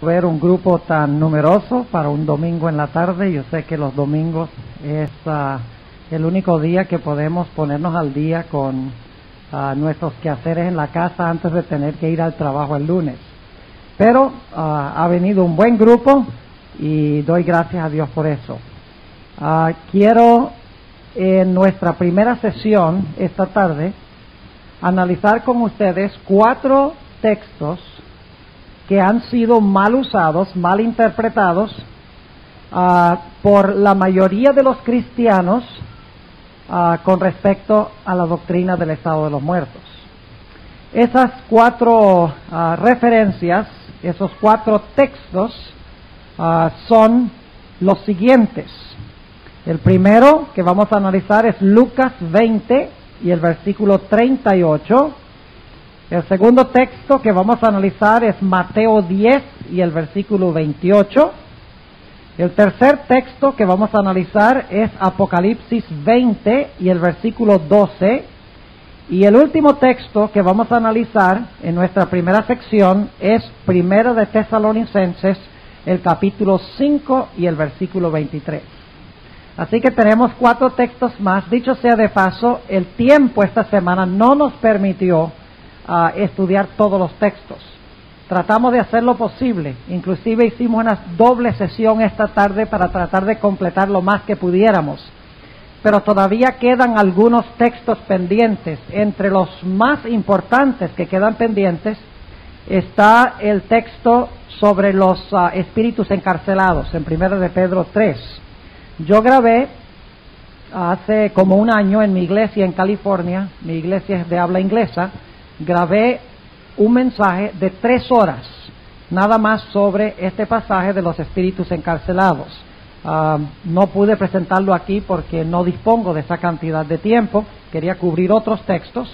Ver un grupo tan numeroso para un domingo en la tarde. Yo sé que los domingos es el único día que podemos ponernos al día con nuestros quehaceres en la casa antes de tener que ir al trabajo el lunes. Pero ha venido un buen grupo y doy gracias a Dios por eso. Quiero en nuestra primera sesión esta tarde analizar con ustedes 4 textos que han sido mal usados, mal interpretados por la mayoría de los cristianos con respecto a la doctrina del estado de los muertos. Esas 4 referencias, esos 4 textos son los siguientes. El primero que vamos a analizar es Lucas 20 y el versículo 38. El segundo texto que vamos a analizar es Mateo 10 y el versículo 28. El tercer texto que vamos a analizar es Apocalipsis 20 y el versículo 12. Y el último texto que vamos a analizar en nuestra primera sección es Primera de Tesalonicenses, el capítulo 5 y el versículo 23. Así que tenemos 4 textos más. Dicho sea de paso, el tiempo esta semana no nos permitió estudiar todos los textos. Tratamos de hacer lo posible, inclusive hicimos una doble sesión esta tarde para tratar de completar lo más que pudiéramos, pero todavía quedan algunos textos pendientes. Entre los más importantes que quedan pendientes está el texto sobre los espíritus encarcelados en 1 de Pedro 3. Yo grabé hace como un año en mi iglesia en California, mi iglesia es de habla inglesa, grabé un mensaje de 3 horas, nada más sobre este pasaje de los espíritus encarcelados. No pude presentarlo aquí porque no dispongo de esa cantidad de tiempo, quería cubrir otros textos.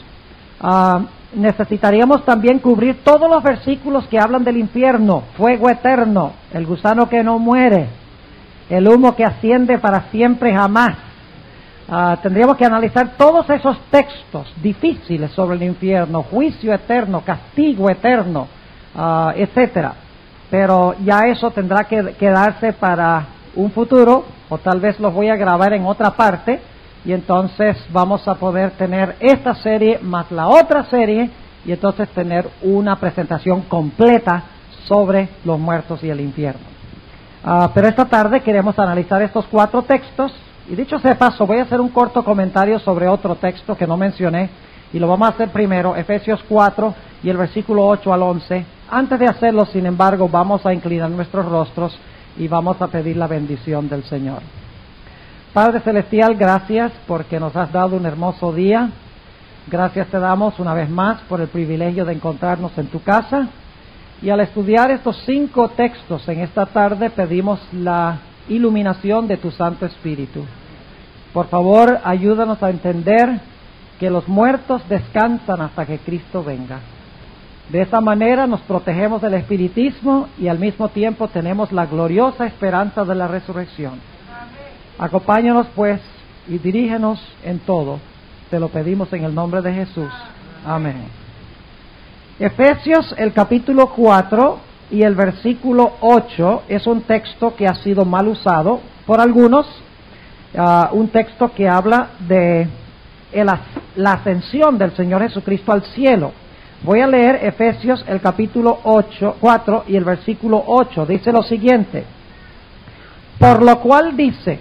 Necesitaríamos también cubrir todos los versículos que hablan del infierno, fuego eterno, el gusano que no muere, el humo que asciende para siempre jamás. Tendríamos que analizar todos esos textos difíciles sobre el infierno, juicio eterno, castigo eterno, etcétera. Pero ya eso tendrá que quedarse para un futuro, o tal vez los voy a grabar en otra parte, y entonces vamos a poder tener esta serie más la otra serie, y entonces tener una presentación completa sobre los muertos y el infierno. Pero esta tarde queremos analizar estos 4 textos. Y dicho sea de paso, voy a hacer un corto comentario sobre otro texto que no mencioné, y lo vamos a hacer primero, Efesios 4 y el versículo 8 al 11. Antes de hacerlo, sin embargo, vamos a inclinar nuestros rostros y vamos a pedir la bendición del Señor. Padre Celestial, gracias porque nos has dado un hermoso día. Gracias te damos una vez más por el privilegio de encontrarnos en tu casa. Y al estudiar estos 5 textos en esta tarde, pedimos la iluminación de tu Santo Espíritu. Por favor, ayúdanos a entender que los muertos descansan hasta que Cristo venga. De esa manera nos protegemos del espiritismo y al mismo tiempo tenemos la gloriosa esperanza de la resurrección. Acompáñanos pues y dirígenos en todo. Te lo pedimos en el nombre de Jesús. Amén. Efesios, el capítulo 4 y el versículo 8 es un texto que ha sido mal usado por algunos, un texto que habla de la ascensión del Señor Jesucristo al cielo. Voy a leer Efesios el capítulo 4 y el versículo 8, dice lo siguiente: por lo cual dice,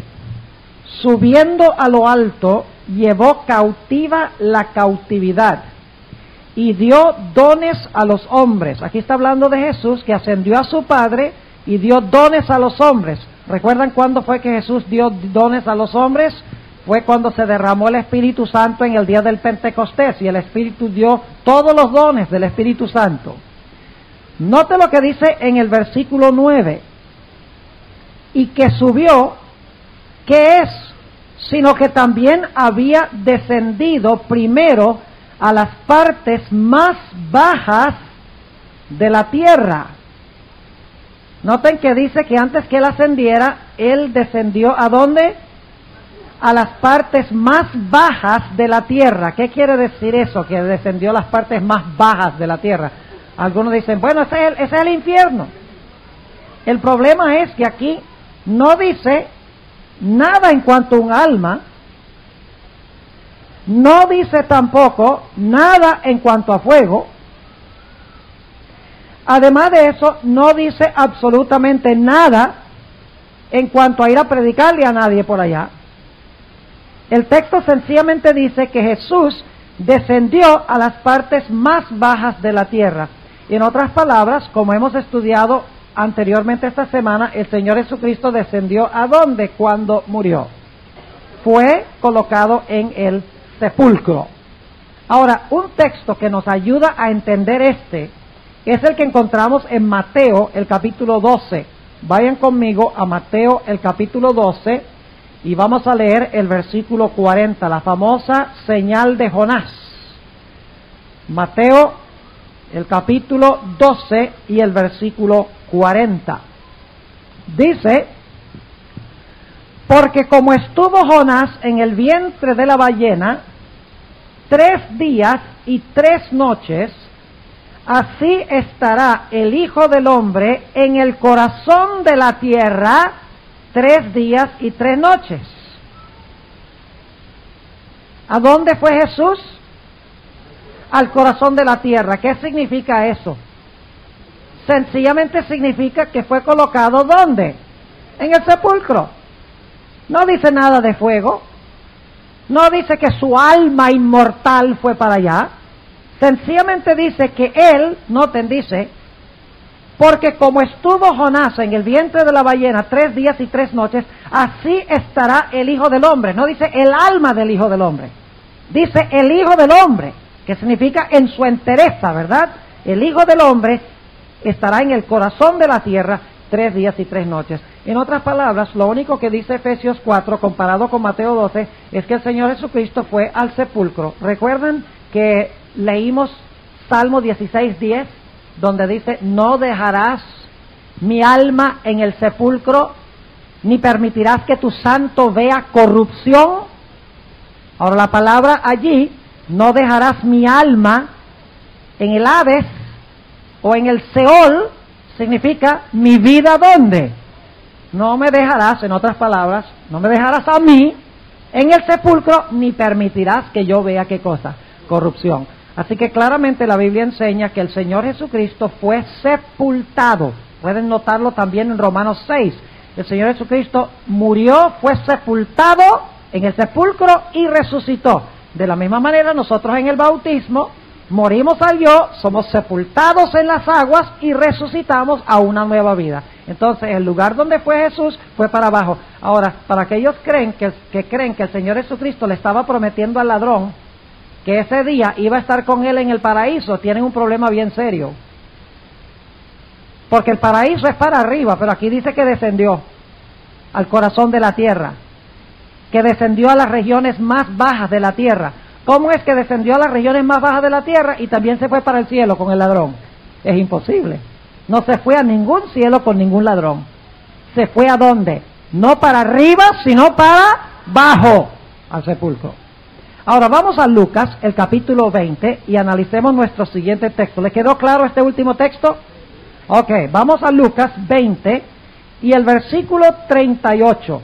subiendo a lo alto, llevó cautiva la cautividad y dio dones a los hombres. Aquí está hablando de Jesús que ascendió a su Padre y dio dones a los hombres. ¿Recuerdan cuándo fue que Jesús dio dones a los hombres? Fue cuando se derramó el Espíritu Santo en el día del Pentecostés, y el Espíritu dio todos los dones del Espíritu Santo. Note lo que dice en el versículo 9. Y que subió, ¿qué es? Sino que también había descendido primero a las partes más bajas de la tierra. Noten que dice que antes que él ascendiera, él descendió ¿a dónde? A las partes más bajas de la tierra. ¿Qué quiere decir eso? Que descendió a las partes más bajas de la tierra. Algunos dicen, bueno, ese es el infierno. El problema es que aquí no dice nada en cuanto a un alma, no dice tampoco nada en cuanto a fuego. Además de eso, no dice absolutamente nada en cuanto a ir a predicarle a nadie por allá. El texto sencillamente dice que Jesús descendió a las partes más bajas de la tierra. Y en otras palabras, como hemos estudiado anteriormente esta semana, el Señor Jesucristo descendió ¿a dónde cuando murió? Fue colocado en el sepulcro. Ahora, un texto que nos ayuda a entender es el que encontramos en Mateo, el capítulo 12. Vayan conmigo a Mateo, el capítulo 12, y vamos a leer el versículo 40, la famosa señal de Jonás. Mateo, el capítulo 12 y el versículo 40. Dice: porque como estuvo Jonás en el vientre de la ballena 3 días y 3 noches, así estará el Hijo del Hombre en el corazón de la tierra 3 días y 3 noches. ¿A dónde fue Jesús? Al corazón de la tierra. ¿Qué significa eso? Sencillamente significa que fue colocado ¿dónde? En el sepulcro. No dice nada de fuego. No dice que su alma inmortal fue para allá. Sencillamente dice que él, noten, dice, porque como estuvo Jonás en el vientre de la ballena 3 días y 3 noches, así estará el Hijo del Hombre. No dice el alma del Hijo del Hombre, dice el Hijo del Hombre, que significa en su entereza, ¿verdad? El Hijo del Hombre estará en el corazón de la tierra 3 días y 3 noches. En otras palabras, lo único que dice Efesios 4, comparado con Mateo 12, es que el Señor Jesucristo fue al sepulcro. ¿Recuerdan que leímos Salmo 16:10, donde dice: no dejarás mi alma en el sepulcro, ni permitirás que tu santo vea corrupción? Ahora la palabra allí, no dejarás mi alma en el Hades o en el Seol, significa mi vida ¿dónde? No me dejarás, en otras palabras, no me dejarás a mí en el sepulcro, ni permitirás que yo vea ¿qué cosa? Corrupción. Así que claramente la Biblia enseña que el Señor Jesucristo fue sepultado. Pueden notarlo también en Romanos 6. El Señor Jesucristo murió, fue sepultado en el sepulcro y resucitó. De la misma manera, nosotros en el bautismo morimos al yo, somos sepultados en las aguas y resucitamos a una nueva vida. Entonces, el lugar donde fue Jesús fue para abajo. Ahora, para aquellos que creen que el Señor Jesucristo le estaba prometiendo al ladrón que ese día iba a estar con él en el paraíso, tienen un problema bien serio. Porque el paraíso es para arriba, pero aquí dice que descendió al corazón de la tierra, que descendió a las regiones más bajas de la tierra. ¿Cómo es que descendió a las regiones más bajas de la tierra y también se fue para el cielo con el ladrón? Es imposible. No se fue a ningún cielo con ningún ladrón. ¿Se fue a dónde? No para arriba, sino para abajo, al sepulcro. Ahora vamos a Lucas, el capítulo 20, y analicemos nuestro siguiente texto. ¿Le quedó claro este último texto? Ok, vamos a Lucas 20 y el versículo 38.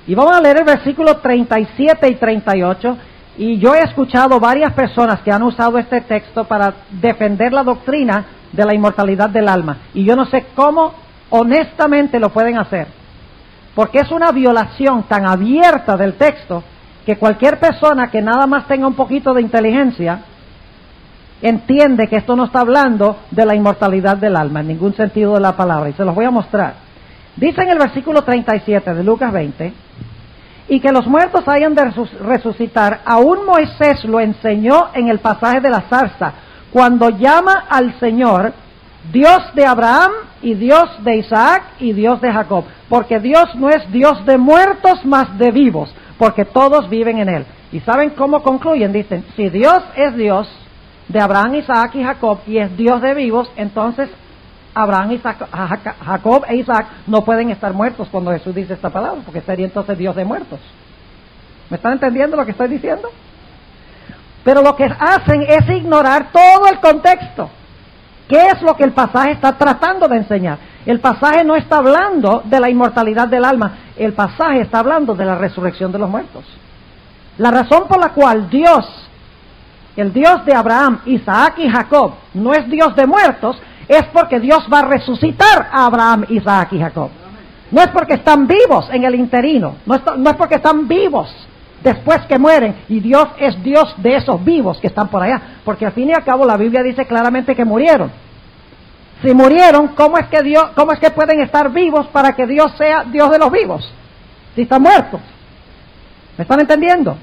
Y vamos a leer el versículo 37 y 38. Y yo he escuchado varias personas que han usado este texto para defender la doctrina de la inmortalidad del alma. Y yo no sé cómo honestamente lo pueden hacer. Porque es una violación tan abierta del texto que cualquier persona que nada más tenga un poquito de inteligencia entiende que esto no está hablando de la inmortalidad del alma, en ningún sentido de la palabra. Y se los voy a mostrar. Dice en el versículo 37 de Lucas 20, y que los muertos hayan de resucitar, aún Moisés lo enseñó en el pasaje de la zarza, cuando llama al Señor Dios de Abraham y Dios de Isaac y Dios de Jacob, porque Dios no es Dios de muertos, mas de vivos, porque todos viven en Él. ¿Y saben cómo concluyen? Dicen, si Dios es Dios de Abraham, Isaac y Jacob y es Dios de vivos, entonces Abraham, Jacob e Isaac no pueden estar muertos cuando Jesús dice esta palabra, porque sería entonces Dios de muertos. ¿Me están entendiendo lo que estoy diciendo? Pero lo que hacen es ignorar todo el contexto. ¿Qué es lo que el pasaje está tratando de enseñar? El pasaje no está hablando de la inmortalidad del alma, el pasaje está hablando de la resurrección de los muertos. La razón por la cual Dios, el Dios de Abraham, Isaac y Jacob, no es Dios de muertos, es porque Dios va a resucitar a Abraham, Isaac y Jacob. No es porque están vivos en el interino, no es porque están vivos después que mueren, y Dios es Dios de esos vivos que están por allá, porque al fin y al cabo la Biblia dice claramente que murieron. Si murieron, ¿cómo es que pueden estar vivos para que Dios sea Dios de los vivos? Si están muertos. ¿Me están entendiendo?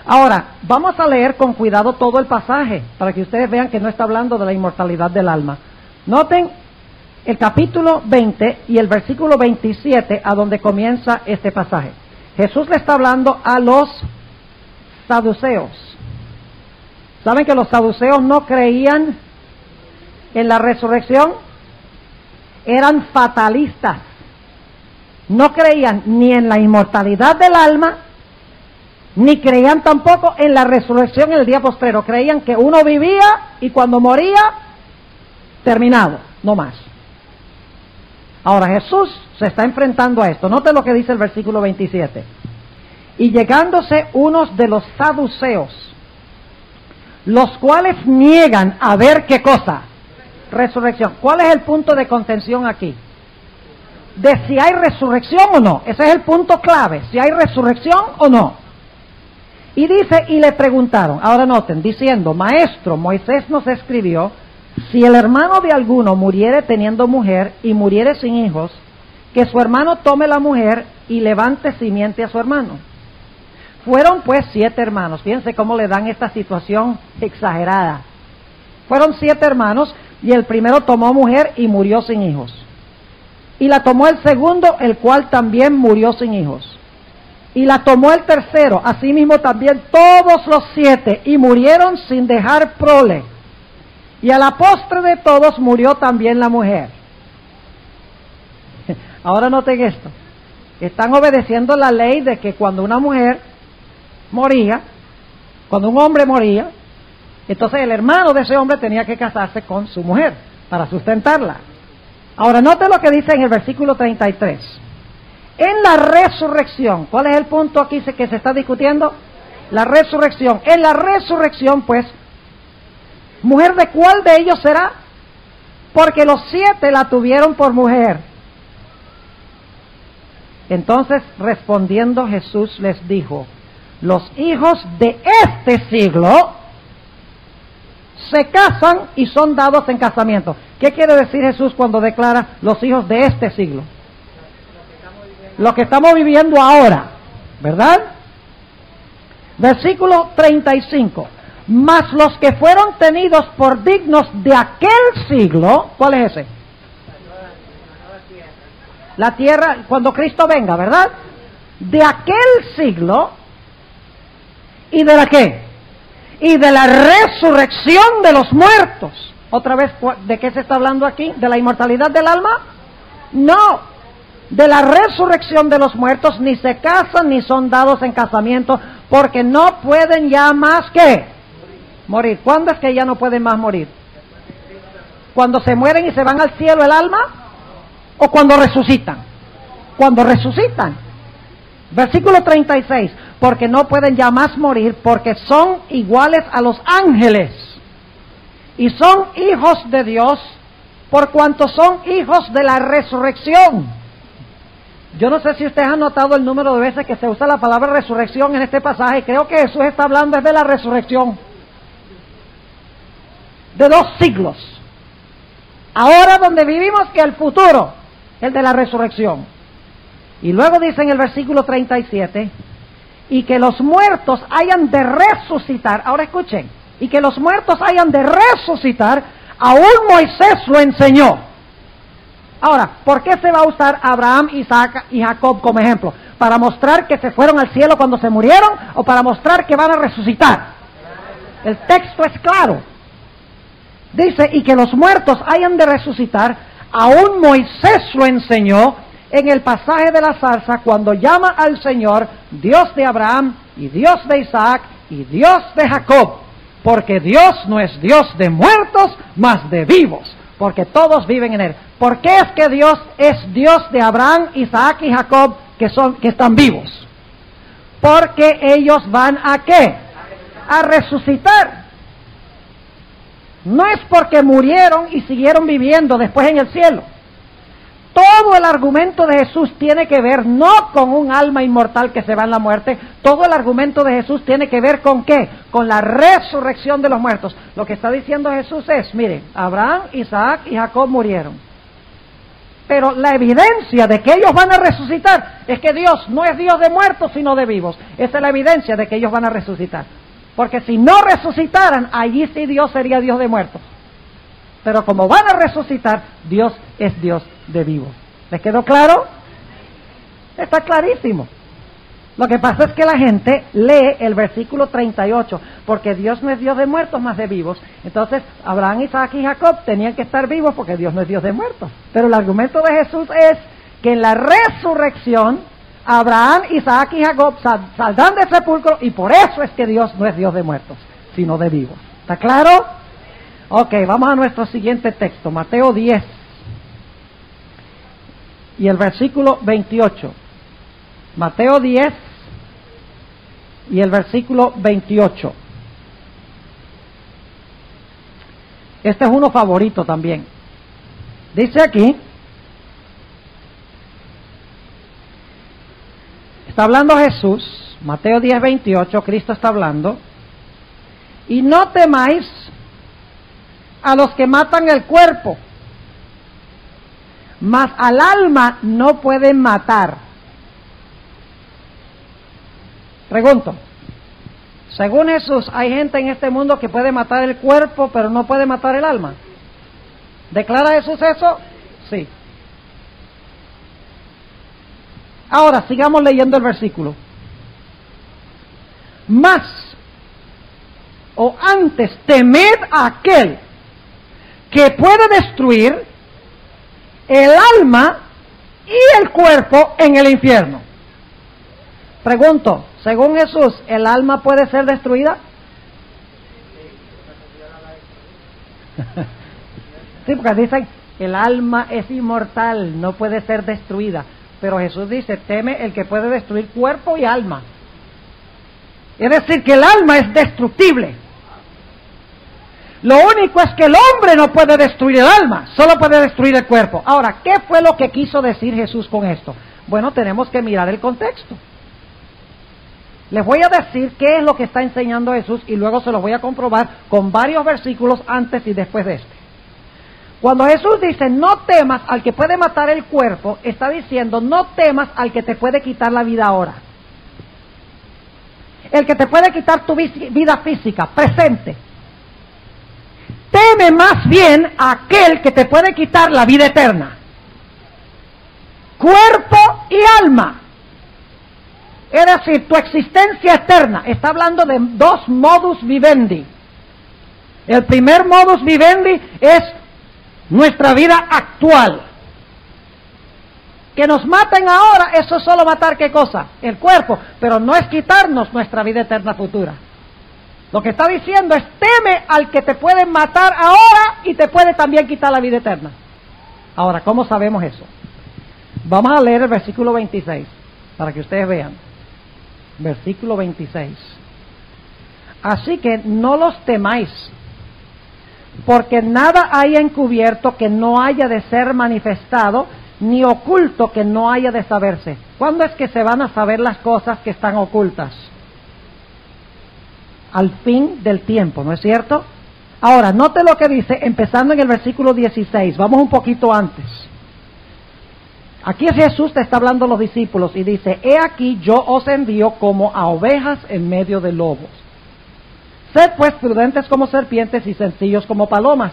Ahora, vamos a leer con cuidado todo el pasaje, para que ustedes vean que no está hablando de la inmortalidad del alma. Noten el capítulo 20 y el versículo 27, a donde comienza este pasaje. Jesús le está hablando a los saduceos. ¿Saben que los saduceos no creían en la resurrección? Eran fatalistas. No creían ni en la inmortalidad del alma, ni creían tampoco en la resurrección en el día postrero. Creían que uno vivía y cuando moría, terminado, no más. Ahora Jesús se está enfrentando a esto. Note lo que dice el versículo 27. Y llegándose unos de los saduceos, los cuales niegan a ver qué cosa, resurrección. ¿Cuál es el punto de contención aquí? De si hay resurrección o no. Ese es el punto clave, si hay resurrección o no. Y dice, y le preguntaron, ahora noten, diciendo, Maestro, Moisés nos escribió, si el hermano de alguno muriere teniendo mujer y muriere sin hijos, que su hermano tome la mujer y levante simiente a su hermano. Fueron pues 7 hermanos. Fíjense cómo le dan esta situación exagerada. Fueron 7 hermanos y el primero tomó mujer y murió sin hijos. Y la tomó el segundo, el cual también murió sin hijos. Y la tomó el tercero, asimismo también todos los 7, y murieron sin dejar prole. Y a la postre de todos murió también la mujer. Ahora noten esto. Están obedeciendo la ley de que cuando una mujer moría, cuando un hombre moría, entonces el hermano de ese hombre tenía que casarse con su mujer para sustentarla. Ahora noten lo que dice en el versículo 33. En la resurrección, ¿cuál es el punto aquí que se está discutiendo? La resurrección. En la resurrección, pues, ¿mujer de cuál de ellos será? Porque los 7 la tuvieron por mujer. Entonces, respondiendo Jesús les dijo, los hijos de este siglo se casan y son dados en casamiento. ¿Qué quiere decir Jesús cuando declara los hijos de este siglo? Lo que estamos viviendo ahora, ¿verdad? Versículo 35. Mas los que fueron tenidos por dignos de aquel siglo, ¿cuál es ese? La tierra, cuando Cristo venga, ¿verdad? De aquel siglo, ¿y de la qué? Y de la resurrección de los muertos. Otra vez, ¿de qué se está hablando aquí? ¿De la inmortalidad del alma? No. De la resurrección de los muertos, ni se casan ni son dados en casamiento, porque no pueden ya más que morir. ¿Cuándo es que ya no pueden más morir? ¿Cuando se mueren y se van al cielo el alma? ¿O cuando resucitan? Cuando resucitan. Versículo 36. Porque no pueden ya más morir, porque son iguales a los ángeles. Y son hijos de Dios, por cuanto son hijos de la resurrección. Yo no sé si ustedes han notado el número de veces que se usa la palabra resurrección en este pasaje. Creo que Jesús está hablando es de la resurrección. De 2 siglos. Ahora donde vivimos y el futuro, el de la resurrección. Y luego dice en el versículo 37, y que los muertos hayan de resucitar. Ahora escuchen, y que los muertos hayan de resucitar, aún Moisés lo enseñó. Ahora, ¿por qué se va a usar Abraham, Isaac y Jacob como ejemplo? ¿Para mostrar que se fueron al cielo cuando se murieron o para mostrar que van a resucitar? El texto es claro. Dice, y que los muertos hayan de resucitar, aún Moisés lo enseñó en el pasaje de la zarza cuando llama al Señor Dios de Abraham y Dios de Isaac y Dios de Jacob, porque Dios no es Dios de muertos, mas de vivos. porque todos viven en Él. ¿Por qué es que Dios es Dios de Abraham, Isaac y Jacob, que están vivos? Porque ellos van ¿a qué? A resucitar. No es porque murieron y siguieron viviendo después en el cielo. Todo el argumento de Jesús tiene que ver no con un alma inmortal que se va en la muerte, todo el argumento de Jesús tiene que ver con ¿qué? Con la resurrección de los muertos. Lo que está diciendo Jesús es, mire, Abraham, Isaac y Jacob murieron. Pero la evidencia de que ellos van a resucitar es que Dios no es Dios de muertos sino de vivos. Esa es la evidencia de que ellos van a resucitar. Porque si no resucitaran, allí sí Dios sería Dios de muertos. Pero como van a resucitar, Dios es Dios de vivos. ¿Les quedó claro? Está clarísimo. Lo que pasa es que la gente lee el versículo 38, porque Dios no es Dios de muertos, más de vivos. Entonces, Abraham, Isaac y Jacob tenían que estar vivos porque Dios no es Dios de muertos. Pero el argumento de Jesús es que en la resurrección, Abraham, Isaac y Jacob saldrán del sepulcro, y por eso es que Dios no es Dios de muertos, sino de vivos. ¿Está claro? Ok, vamos a nuestro siguiente texto, Mateo 10 y el versículo 28. Mateo 10 y el versículo 28. Este es uno favorito también. Dice aquí, está hablando Jesús, Mateo 10, 28, Cristo está hablando, y no temáis a los que matan el cuerpo, mas al alma no pueden matar. Pregunto, según Jesús, ¿hay gente en este mundo que puede matar el cuerpo pero no puede matar el alma? ¿Declara Jesús eso? Sí. Ahora, sigamos leyendo el versículo. Mas, o antes, temed a aquel que puede destruir el alma y el cuerpo en el infierno. Pregunto, según Jesús, ¿el alma puede ser destruida? Sí, porque dicen, el alma es inmortal, no puede ser destruida. Pero Jesús dice, teme el que puede destruir cuerpo y alma. Es decir, que el alma es destructible. Lo único es que el hombre no puede destruir el alma, solo puede destruir el cuerpo. Ahora, ¿qué fue lo que quiso decir Jesús con esto? Bueno, tenemos que mirar el contexto. Les voy a decir qué es lo que está enseñando Jesús y luego se los voy a comprobar con varios versículos antes y después de este. Cuando Jesús dice, no temas al que puede matar el cuerpo, está diciendo, no temas al que te puede quitar la vida ahora. El que te puede quitar tu vida física, presente. Teme más bien a aquel que te puede quitar la vida eterna. Cuerpo y alma. Es decir, tu existencia eterna. Está hablando de dos modus vivendi. El primer modus vivendi es nuestra vida actual. Que nos maten ahora, eso es solo matar ¿qué cosa? El cuerpo, pero no es quitarnos nuestra vida eterna futura. Lo que está diciendo es, teme al que te puede matar ahora y te puede también quitar la vida eterna. Ahora, ¿cómo sabemos eso? Vamos a leer el versículo 26, para que ustedes vean. Versículo 26. Así que no los temáis, porque nada hay encubierto que no haya de ser manifestado, ni oculto que no haya de saberse. ¿Cuándo es que se van a saber las cosas que están ocultas? Al fin del tiempo, ¿no es cierto? Ahora, note lo que dice, empezando en el versículo 16, vamos un poquito antes. Aquí Jesús te está hablando a los discípulos y dice, he aquí yo os envío como a ovejas en medio de lobos. Sed pues prudentes como serpientes y sencillos como palomas.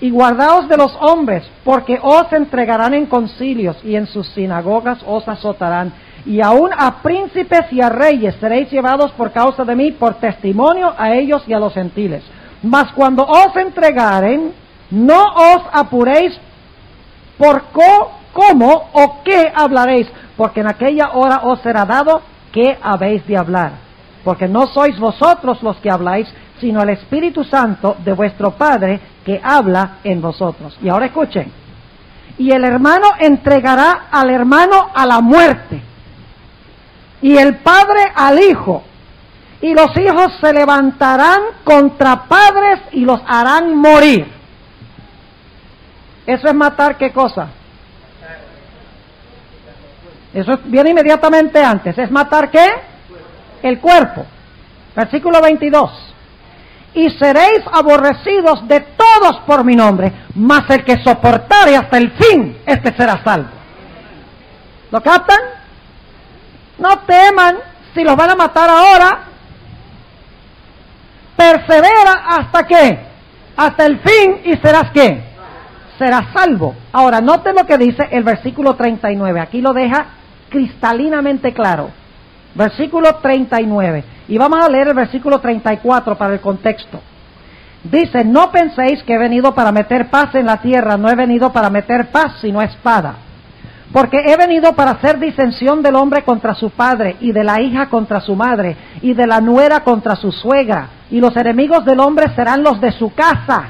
Y guardaos de los hombres, porque os entregarán en concilios y en sus sinagogas os azotarán. Y aún a príncipes y a reyes seréis llevados por causa de mí, por testimonio a ellos y a los gentiles. Mas cuando os entregaren, no os apuréis por cómo o qué hablaréis, porque en aquella hora os será dado qué habéis de hablar. Porque no sois vosotros los que habláis, sino el Espíritu Santo de vuestro Padre que habla en vosotros. Y ahora escuchen, y el hermano entregará al hermano a la muerte, y el padre al hijo, y los hijos se levantarán contra padres y los harán morir. Eso es matar, ¿qué cosa? Eso viene inmediatamente antes. ¿Es matar qué? El cuerpo. Versículo 22. Y seréis aborrecidos de todos por mi nombre, mas el que soportare hasta el fin, este será salvo. ¿Lo captan? No teman si los van a matar ahora. Persevera hasta qué? Hasta el fin y serás qué? Serás salvo. Ahora, noten lo que dice el versículo 39. Aquí lo deja cristalinamente claro. Versículo 39. Y vamos a leer el versículo 34 para el contexto. Dice, no penséis que he venido para meter paz en la tierra, no he venido para meter paz, sino espada. Porque he venido para hacer disensión del hombre contra su padre, y de la hija contra su madre, y de la nuera contra su suegra, y los enemigos del hombre serán los de su casa.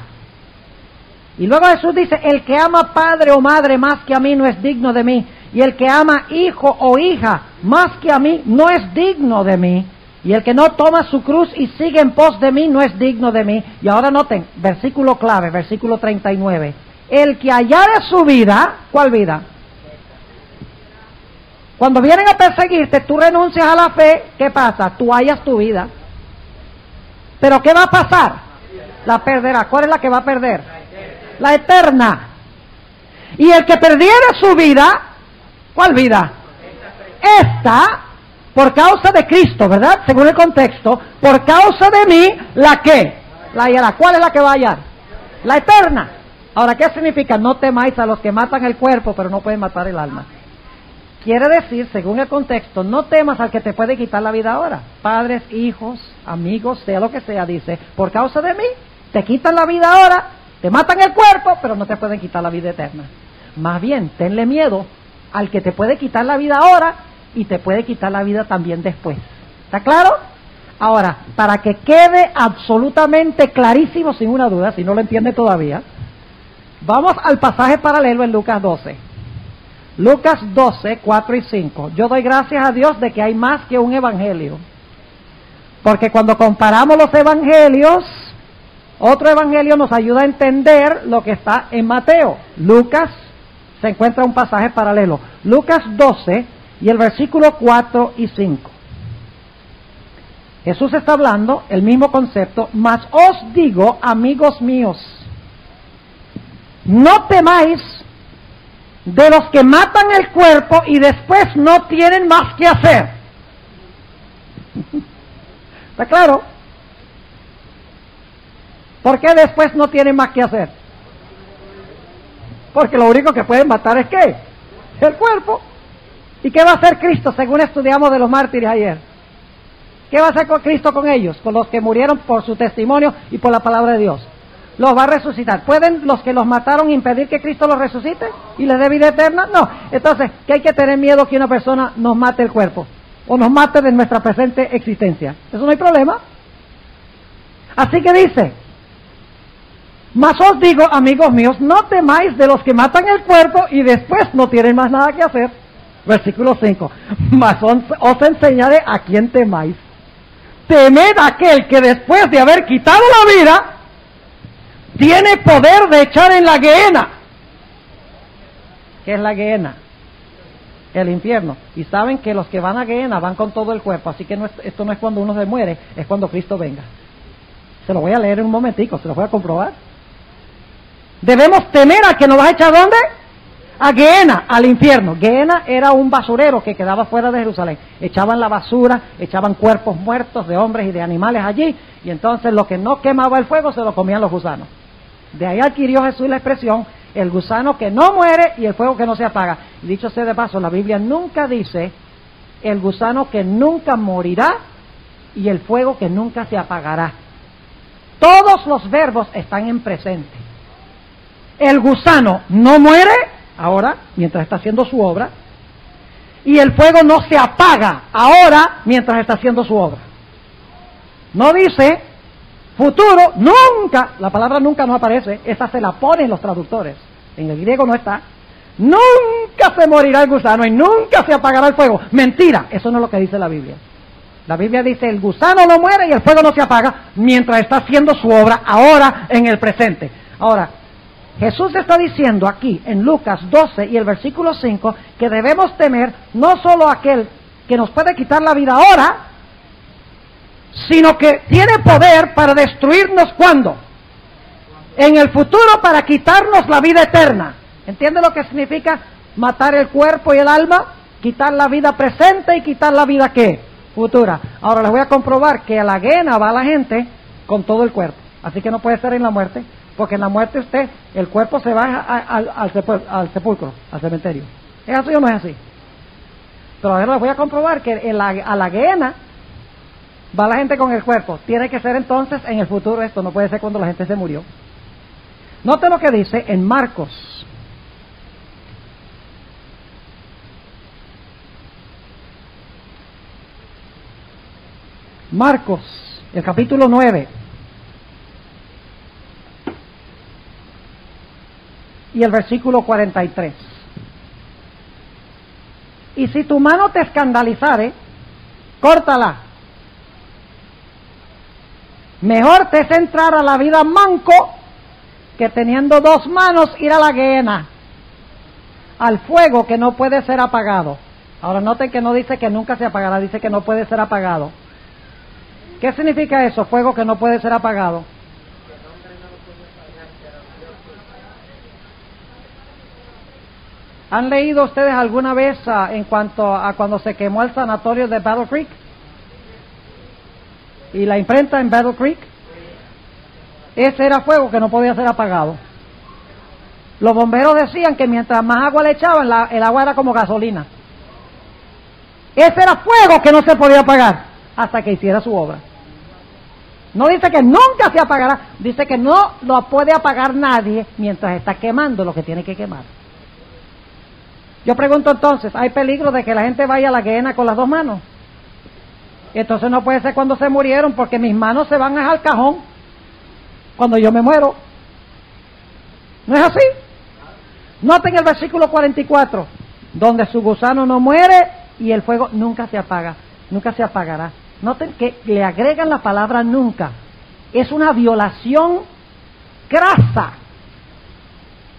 Y luego Jesús dice, el que ama padre o madre más que a mí no es digno de mí, y el que ama hijo o hija más que a mí no es digno de mí, y el que no toma su cruz y sigue en pos de mí no es digno de mí. Y ahora noten, versículo clave, versículo 39. El que hallare su vida, ¿cuál vida? Cuando vienen a perseguirte, tú renuncias a la fe, ¿qué pasa? Tú hallas tu vida. ¿Pero qué va a pasar? La perderá. ¿Cuál es la que va a perder? La eterna. Y el que perdiere su vida, ¿cuál vida? Esta, por causa de Cristo, ¿verdad? Según el contexto, por causa de mí, ¿la qué? La hallará. ¿Cuál es la que va a hallar? La eterna. Ahora, ¿qué significa? No temáis a los que matan el cuerpo, pero no pueden matar el alma. Quiere decir, según el contexto, no temas al que te puede quitar la vida ahora. Padres, hijos, amigos, sea lo que sea, dice, por causa de mí, te quitan la vida ahora, te matan el cuerpo, pero no te pueden quitar la vida eterna. Más bien, tenle miedo al que te puede quitar la vida ahora y te puede quitar la vida también después. ¿Está claro? Ahora, para que quede absolutamente clarísimo, sin una duda, si no lo entiende todavía, vamos al pasaje paralelo en Lucas 12. Lucas 12, 4 y 5. Yo doy gracias a Dios de que hay más que un evangelio. Porque cuando comparamos los evangelios, otro evangelio nos ayuda a entender lo que está en Mateo. Lucas, se encuentra un pasaje paralelo. Lucas 12 y el versículo 4 y 5. Jesús está hablando, el mismo concepto, mas os digo, amigos míos, no temáis de los que matan el cuerpo y después no tienen más que hacer. ¿Está claro? ¿Por qué después no tienen más que hacer? Porque lo único que pueden matar es ¿qué? El cuerpo. ¿Y qué va a hacer Cristo según estudiamos de los mártires ayer? ¿Qué va a hacer con Cristo con ellos? Con los que murieron por su testimonio y por la palabra de Dios. Los va a resucitar. ¿Pueden los que los mataron impedir que Cristo los resucite y les dé vida eterna? No. Entonces, ¿qué hay que tener miedo que una persona nos mate el cuerpo? O nos mate de nuestra presente existencia. Eso no hay problema. Así que dice, mas os digo, amigos míos, no temáis de los que matan el cuerpo y después no tienen más nada que hacer. Versículo 5. Mas os enseñaré a quién temáis. Temed a aquel que después de haber quitado la vida, tiene poder de echar en la gehenna. ¿Qué es la gehenna? El infierno. Y saben que los que van a gehenna van con todo el cuerpo, así que esto no es cuando uno se muere, es cuando Cristo venga. Se lo voy a leer en un momentico, se lo voy a comprobar. Debemos temer a que nos va a echar ¿dónde? A gehenna, al infierno. Gehenna era un basurero que quedaba fuera de Jerusalén. Echaban la basura, echaban cuerpos muertos de hombres y de animales allí, y entonces lo que no quemaba el fuego se lo comían los gusanos. De ahí adquirió Jesús la expresión, el gusano que no muere y el fuego que no se apaga. Y dicho sea de paso, la Biblia nunca dice el gusano que nunca morirá y el fuego que nunca se apagará. Todos los verbos están en presente. El gusano no muere ahora, mientras está haciendo su obra, y el fuego no se apaga ahora, mientras está haciendo su obra. No dice futuro, nunca, la palabra nunca no aparece, esa se la ponen los traductores, en el griego no está, nunca se morirá el gusano y nunca se apagará el fuego. Mentira, eso no es lo que dice la Biblia. La Biblia dice, el gusano no muere y el fuego no se apaga mientras está haciendo su obra ahora en el presente. Ahora, Jesús está diciendo aquí en Lucas 12 y el versículo 5 que debemos temer no solo a aquel que nos puede quitar la vida ahora, sino que tiene poder para destruirnos ¿cuándo? En el futuro, para quitarnos la vida eterna. ¿Entiende lo que significa matar el cuerpo y el alma? Quitar la vida presente y quitar la vida ¿qué? Futura. Ahora les voy a comprobar que a la guena va la gente con todo el cuerpo. Así que no puede ser en la muerte, porque en la muerte el cuerpo se va al sepulcro, al cementerio. ¿Es así o no es así? Pero ahora les voy a comprobar que a la guena va la gente con el cuerpo. Tiene que ser entonces en el futuro esto, no puede ser cuando la gente se murió. Note lo que dice en Marcos. Marcos, el capítulo 9. Y el versículo 43. Y si tu mano te escandalizare, córtala. Mejor te es entrar a la vida manco que teniendo dos manos ir a la gehenna, al fuego que no puede ser apagado. Ahora noten que no dice que nunca se apagará, dice que no puede ser apagado. ¿Qué significa eso? Fuego que no puede ser apagado. ¿Han leído ustedes alguna vez en cuanto a cuando se quemó el sanatorio de Battle Creek? ¿Y la imprenta en Battle Creek? Ese era fuego que no podía ser apagado. Los bomberos decían que mientras más agua le echaban, el agua era como gasolina. Ese era fuego que no se podía apagar hasta que hiciera su obra. No dice que nunca se apagará, dice que no lo puede apagar nadie mientras está quemando lo que tiene que quemar. Yo pregunto entonces, ¿hay peligro de que la gente vaya a la gehenna con las dos manos? Entonces no puede ser cuando se murieron, porque mis manos se van al cajón cuando yo me muero. ¿No es así? Noten el versículo 44, donde su gusano no muere y el fuego nunca se apaga, nunca se apagará. Noten que le agregan la palabra nunca. Es una violación crasa,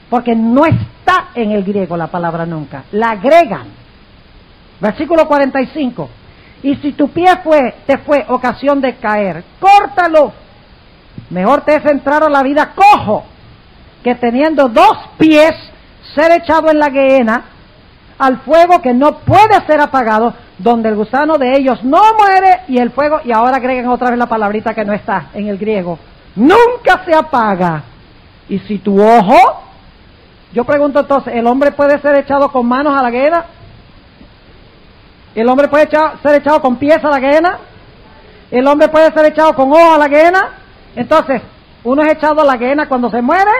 porque no está en el griego la palabra nunca, la agregan. Versículo 45. Y si tu pie te fue ocasión de caer, córtalo. Mejor te es entrar a la vida cojo, que teniendo dos pies, ser echado en la gehenna, al fuego que no puede ser apagado, donde el gusano de ellos no muere y el fuego, y ahora agregan otra vez la palabrita que no está en el griego, nunca se apaga. Y si tu ojo, yo pregunto entonces, ¿el hombre puede ser echado con manos a la gehenna? ¿El hombre puede ser echado con pies a la gehenna? ¿El hombre puede ser echado con ojos a la gehenna? Entonces, ¿uno es echado a la gehenna cuando se muere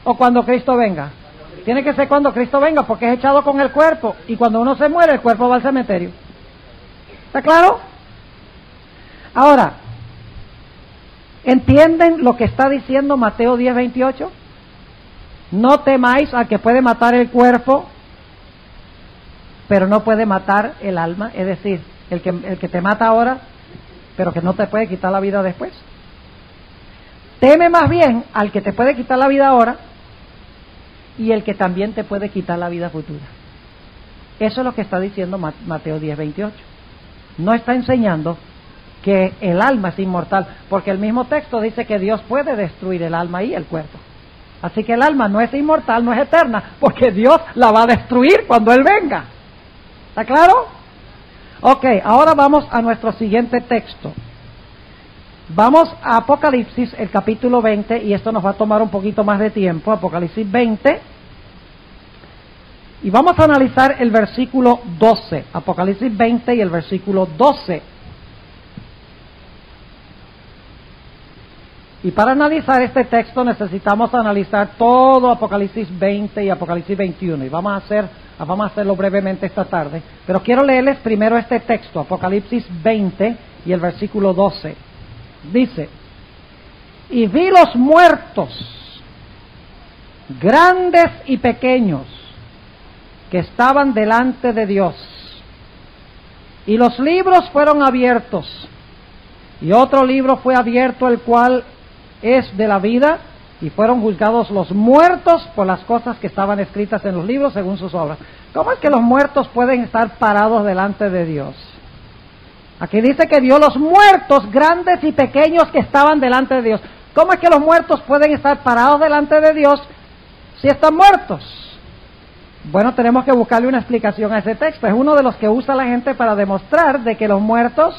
o cuando Cristo venga? Tiene que ser cuando Cristo venga, porque es echado con el cuerpo, y cuando uno se muere el cuerpo va al cementerio. ¿Está claro? Ahora, ¿entienden lo que está diciendo Mateo 10:28? No temáis al que puede matar el cuerpo, pero no puede matar el alma, es decir, el que te mata ahora, pero que no te puede quitar la vida después. Teme más bien al que te puede quitar la vida ahora y el que también te puede quitar la vida futura. Eso es lo que está diciendo Mateo 10:28. No está enseñando que el alma es inmortal, porque el mismo texto dice que Dios puede destruir el alma y el cuerpo. Así que el alma no es inmortal, no es eterna, porque Dios la va a destruir cuando Él venga. ¿Está claro? Ok, ahora vamos a nuestro siguiente texto. Vamos a Apocalipsis, el capítulo 20, y esto nos va a tomar un poquito más de tiempo, Apocalipsis 20. Y vamos a analizar el versículo 12, Apocalipsis 20 y el versículo 12. Y para analizar este texto necesitamos analizar todo Apocalipsis 20 y Apocalipsis 21. Y vamos a hacerlo brevemente esta tarde. Pero quiero leerles primero este texto, Apocalipsis 20 y el versículo 12. Dice, y vi los muertos, grandes y pequeños, que estaban delante de Dios. Y los libros fueron abiertos. Y otro libro fue abierto, el cual es de la vida, y fueron juzgados los muertos por las cosas que estaban escritas en los libros según sus obras. ¿Cómo es que los muertos pueden estar parados delante de Dios? Aquí dice que vio los muertos, grandes y pequeños, que estaban delante de Dios. ¿Cómo es que los muertos pueden estar parados delante de Dios si están muertos? Bueno, tenemos que buscarle una explicación a ese texto. Es uno de los que usa la gente para demostrar de que los muertos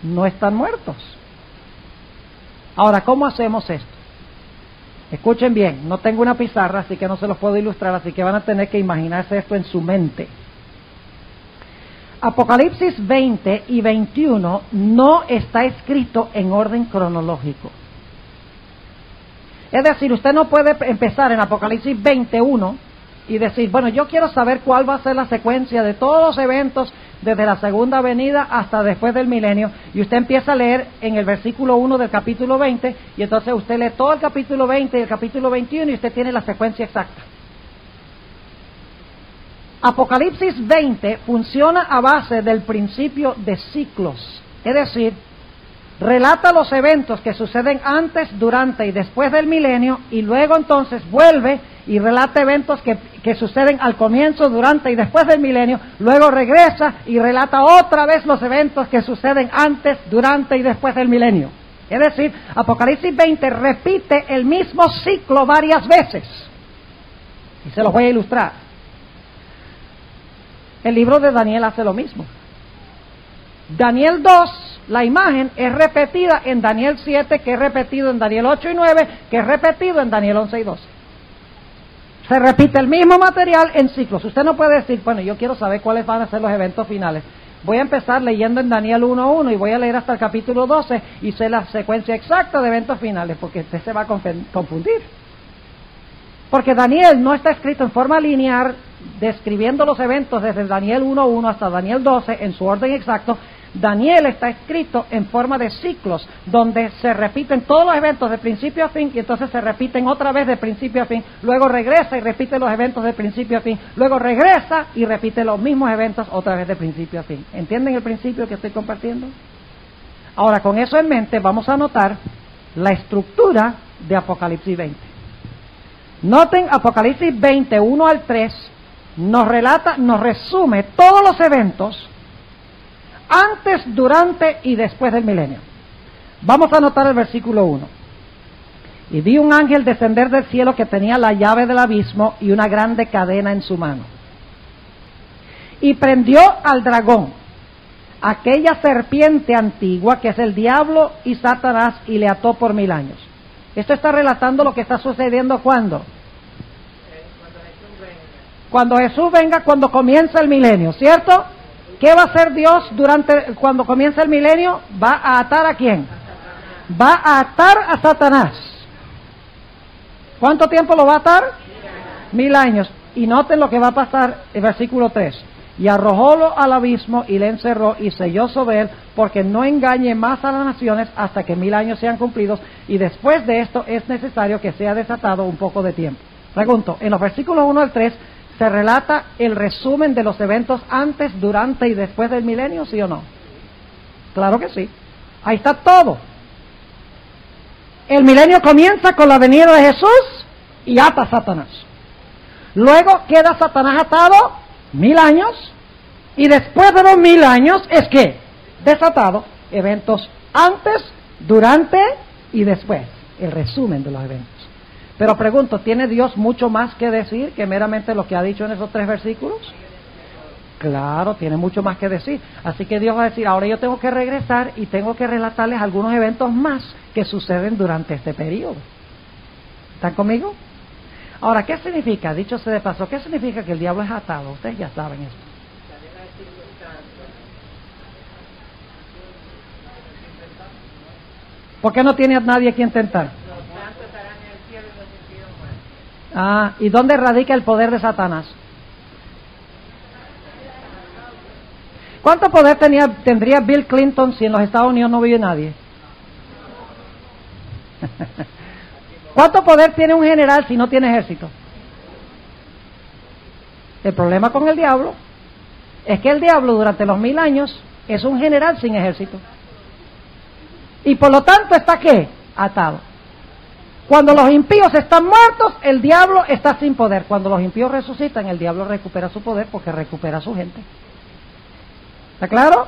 no están muertos. Ahora, ¿cómo hacemos esto? Escuchen bien, no tengo una pizarra, así que no se los puedo ilustrar, así que van a tener que imaginarse esto en su mente. Apocalipsis 20 y 21 no está escrito en orden cronológico. Es decir, usted no puede empezar en Apocalipsis 21 y decir, bueno, yo quiero saber cuál va a ser la secuencia de todos los eventos desde la segunda venida hasta después del milenio, y usted empieza a leer en el versículo 1 del capítulo 20, y entonces usted lee todo el capítulo 20 y el capítulo 21 y usted tiene la secuencia exacta. Apocalipsis 20 funciona a base del principio de ciclos, es decir, relata los eventos que suceden antes, durante y después del milenio, y luego entonces vuelve y relata eventos que suceden al comienzo, durante y después del milenio, luego regresa y relata otra vez los eventos que suceden antes, durante y después del milenio. Es decir, Apocalipsis 20 repite el mismo ciclo varias veces. Y se los voy a ilustrar. El libro de Daniel hace lo mismo. Daniel 2, la imagen es repetida en Daniel 7, que es repetido en Daniel 8 y 9, que es repetido en Daniel 11 y 12. Se repite el mismo material en ciclos. Usted no puede decir, bueno, yo quiero saber cuáles van a ser los eventos finales. Voy a empezar leyendo en Daniel 1:1 y voy a leer hasta el capítulo 12 y sé la secuencia exacta de eventos finales, porque usted se va a confundir. Porque Daniel no está escrito en forma lineal, describiendo los eventos desde Daniel 1:1 hasta Daniel 12 en su orden exacto. Daniel está escrito en forma de ciclos, donde se repiten todos los eventos de principio a fin, y entonces se repiten otra vez de principio a fin, luego regresa y repite los eventos de principio a fin, luego regresa y repite los mismos eventos otra vez de principio a fin. ¿Entienden el principio que estoy compartiendo? Ahora, con eso en mente, vamos a notar la estructura de Apocalipsis 20. Noten, Apocalipsis 20, 1 al 3, nos relata, nos resume todos los eventos antes, durante y después del milenio. Vamos a notar el versículo 1. Y vi un ángel descender del cielo que tenía la llave del abismo y una grande cadena en su mano. Y prendió al dragón, aquella serpiente antigua que es el diablo y Satanás, y le ató por 1000 años. Esto está relatando lo que está sucediendo ¿cuándo? Cuando Jesús venga, cuando comienza el milenio, ¿cierto? ¿Qué va a hacer Dios cuando comienza el milenio? ¿Va a atar a quién? Va a atar a Satanás. ¿Cuánto tiempo lo va a atar? 1000 años. Y noten lo que va a pasar en versículo 3. Y arrojólo al abismo y le encerró y selló sobre él, porque no engañe más a las naciones hasta que 1000 años sean cumplidos, y después de esto es necesario que sea desatado un poco de tiempo. Pregunto, en los versículos 1 al 3, ¿se relata el resumen de los eventos antes, durante y después del milenio, sí o no? Claro que sí. Ahí está todo. El milenio comienza con la venida de Jesús y ata a Satanás. Luego queda Satanás atado 1000 años, y después de los 1000 años es que desatado eventos antes, durante y después. El resumen de los eventos. Pero pregunto, ¿tiene Dios mucho más que decir que meramente lo que ha dicho en esos 3 versículos? Claro, tiene mucho más que decir. Así que Dios va a decir, ahora yo tengo que regresar y tengo que relatarles algunos eventos más que suceden durante este periodo. ¿Están conmigo? Ahora, ¿qué significa? Dicho sea de paso, ¿qué significa que el diablo es atado? Ustedes ya saben esto. ¿Por qué no tiene a nadie a quien tentar? ¿Y dónde radica el poder de Satanás? ¿Cuánto poder tendría Bill Clinton si en los Estados Unidos no vive nadie? ¿Cuánto poder tiene un general si no tiene ejército? El problema con el diablo es que el diablo durante los 1000 años es un general sin ejército. Y por lo tanto está ¿qué? Atado. Cuando los impíos están muertos, el diablo está sin poder. Cuando los impíos resucitan, el diablo recupera su poder porque recupera a su gente. ¿Está claro?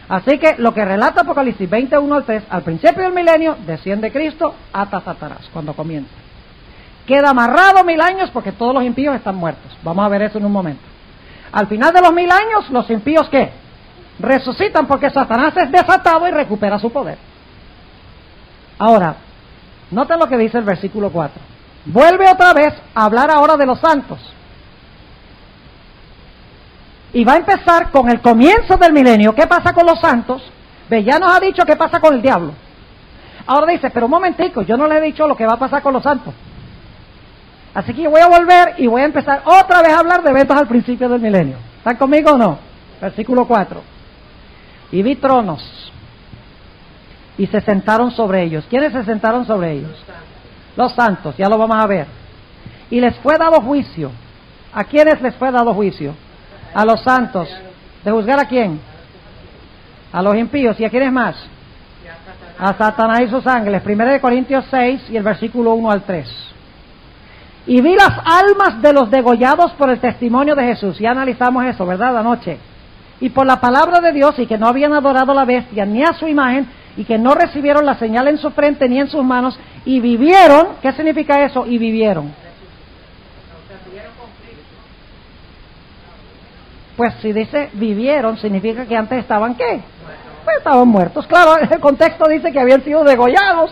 Así que lo que relata Apocalipsis 21 al 3, al principio del milenio, desciende Cristo, ata a Satanás cuando comienza. Queda amarrado 1000 años porque todos los impíos están muertos. Vamos a ver eso en un momento. Al final de los 1000 años, los impíos ¿qué? Resucitan porque Satanás es desatado y recupera su poder. Ahora, noten lo que dice el versículo 4. Vuelve otra vez a hablar ahora de los santos. Y va a empezar con el comienzo del milenio. ¿Qué pasa con los santos? Ve, ya nos ha dicho qué pasa con el diablo. Ahora dice, pero un momentico, yo no le he dicho lo que va a pasar con los santos. Así que yo voy a volver y voy a empezar otra vez a hablar de eventos al principio del milenio. ¿Están conmigo o no? Versículo 4. Y vi tronos y se sentaron sobre ellos. ¿Quiénes se sentaron sobre ellos? Los santos, ya lo vamos a ver. Y les fue dado juicio. ¿A quiénes les fue dado juicio? A los santos. ¿De juzgar a quién? A los impíos. ¿Y a quiénes más? A Satanás y sus ángeles. 1 Corintios 6 y el versículo 1 al 3. Y vi las almas de los degollados por el testimonio de Jesús. Ya analizamos eso, ¿verdad? Anoche. Y por la palabra de Dios, y que no habían adorado a la bestia ni a su imagen, y que no recibieron la señal en su frente ni en sus manos, y vivieron. ¿Qué significa eso? Y vivieron. Pues si dice vivieron, significa que antes estaban ¿qué? Pues estaban muertos. Claro, el contexto dice que habían sido degollados.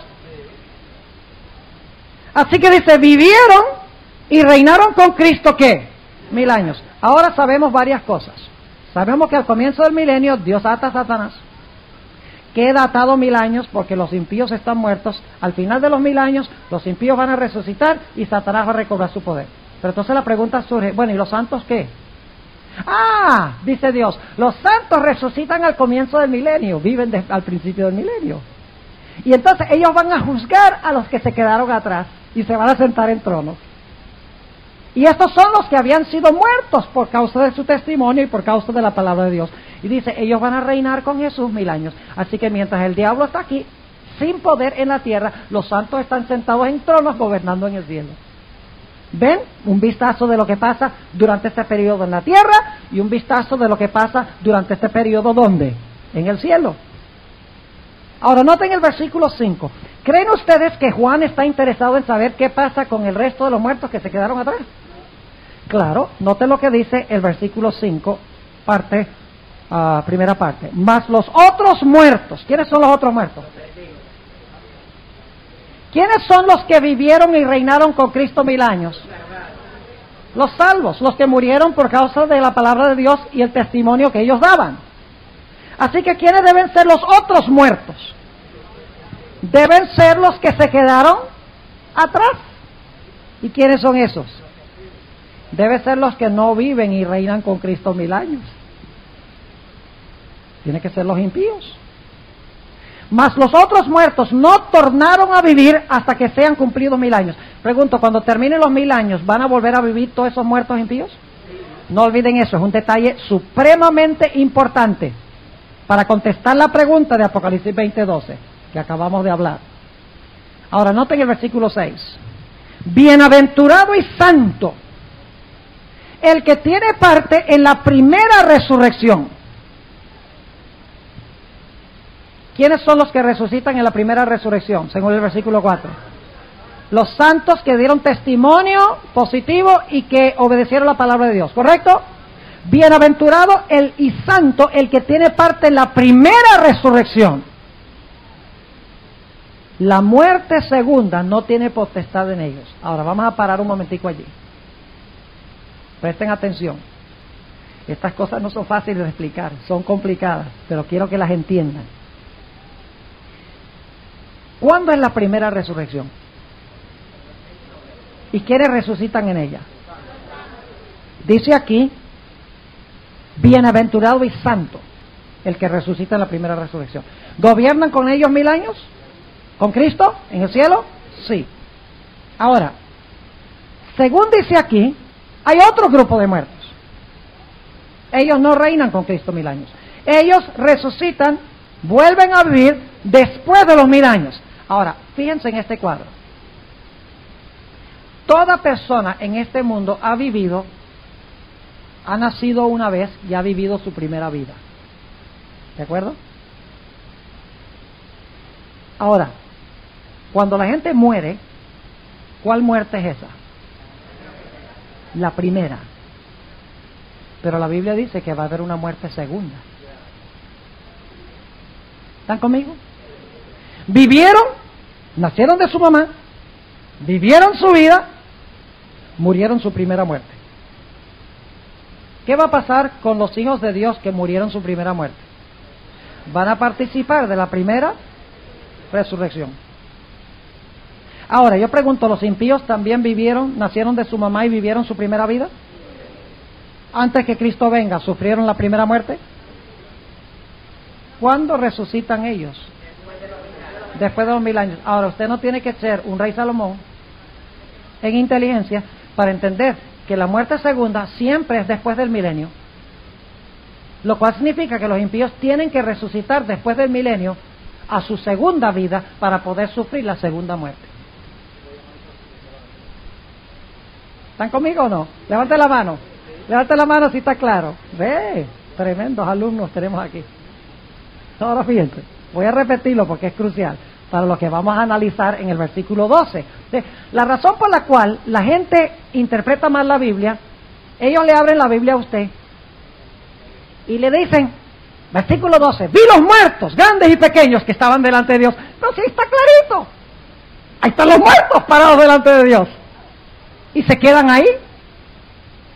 Así que dice, vivieron y reinaron con Cristo ¿qué? 1000 años. Ahora sabemos varias cosas. Sabemos que al comienzo del milenio Dios ata a Satanás. Queda atado 1000 años porque los impíos están muertos. Al final de los 1000 años, los impíos van a resucitar y Satanás va a recobrar su poder. Pero entonces la pregunta surge, bueno, ¿y los santos qué? Ah, dice Dios, los santos resucitan al comienzo del milenio, viven al principio del milenio. Y entonces ellos van a juzgar a los que se quedaron atrás y se van a sentar en tronos. Y estos son los que habían sido muertos por causa de su testimonio y por causa de la palabra de Dios. Y dice, ellos van a reinar con Jesús 1000 años. Así que mientras el diablo está aquí, sin poder en la tierra, los santos están sentados en tronos gobernando en el cielo. ¿Ven? Un vistazo de lo que pasa durante este periodo en la tierra y un vistazo de lo que pasa durante este periodo ¿dónde? En el cielo. Ahora noten el versículo 5. ¿Creen ustedes que Juan está interesado en saber qué pasa con el resto de los muertos que se quedaron atrás? Claro, noten lo que dice el versículo 5, primera parte. Mas los otros muertos, ¿quiénes son los otros muertos? ¿Quiénes son los que vivieron y reinaron con Cristo 1000 años? Los salvos, los que murieron por causa de la palabra de Dios y el testimonio que ellos daban. Así que ¿quiénes deben ser los otros muertos? Deben ser los que se quedaron atrás. ¿Y quiénes son esos? Deben ser los que no viven y reinan con Cristo 1000 años. Tiene que ser los impíos. Mas los otros muertos no tornaron a vivir hasta que sean cumplidos 1000 años. Pregunto, cuando terminen los 1000 años, ¿van a volver a vivir todos esos muertos impíos? No olviden eso, es un detalle supremamente importante para contestar la pregunta de Apocalipsis 20:12, que acabamos de hablar. Ahora, noten el versículo 6. Bienaventurado y santo el que tiene parte en la primera resurrección. ¿Quiénes son los que resucitan en la primera resurrección, según el versículo 4? Los santos que dieron testimonio positivo y que obedecieron la palabra de Dios, ¿correcto? Bienaventurado y santo el que tiene parte en la primera resurrección. La muerte segunda no tiene potestad en ellos. Ahora vamos a parar un momentico allí. Presten atención. Estas cosas no son fáciles de explicar, son complicadas, pero quiero que las entiendan. ¿Cuándo es la primera resurrección? ¿Y quiénes resucitan en ella? Dice aquí, bienaventurado y santo, el que resucita en la primera resurrección. ¿Gobiernan con ellos 1000 años? ¿Con Cristo en el cielo? Sí. Ahora, según dice aquí, hay otro grupo de muertos. Ellos no reinan con Cristo 1000 años. Ellos resucitan, vuelven a vivir después de los 1000 años. Ahora, fíjense en este cuadro. Toda persona en este mundo ha nacido una vez y ha vivido su primera vida. ¿De acuerdo? Ahora, cuando la gente muere, ¿cuál muerte es esa? La primera. Pero la Biblia dice que va a haber una muerte segunda. ¿Están conmigo? Vivieron, nacieron de su mamá, vivieron su vida, murieron su primera muerte. ¿Qué va a pasar con los hijos de Dios que murieron su primera muerte? Van a participar de la primera resurrección. Ahora, yo pregunto, ¿los impíos también nacieron de su mamá y vivieron su primera vida? Antes que Cristo venga, ¿sufrieron la primera muerte? ¿Cuándo resucitan ellos? Después de los 1000 años. Ahora, usted no tiene que ser un rey Salomón en inteligencia para entender que la muerte segunda siempre es después del milenio, lo cual significa que los impíos tienen que resucitar después del milenio a su segunda vida para poder sufrir la segunda muerte. ¿Están conmigo o no? Levante la mano si está claro. Ve, tremendos alumnos tenemos aquí. Ahora fíjense, voy a repetirlo porque es crucial para lo que vamos a analizar en el versículo 12. La razón por la cual la gente interpreta mal la Biblia, ellos le abren la Biblia a usted y le dicen, versículo 12, vi los muertos, grandes y pequeños, que estaban delante de Dios. Pero sí está clarito, ahí están los muertos parados delante de Dios. Y se quedan ahí.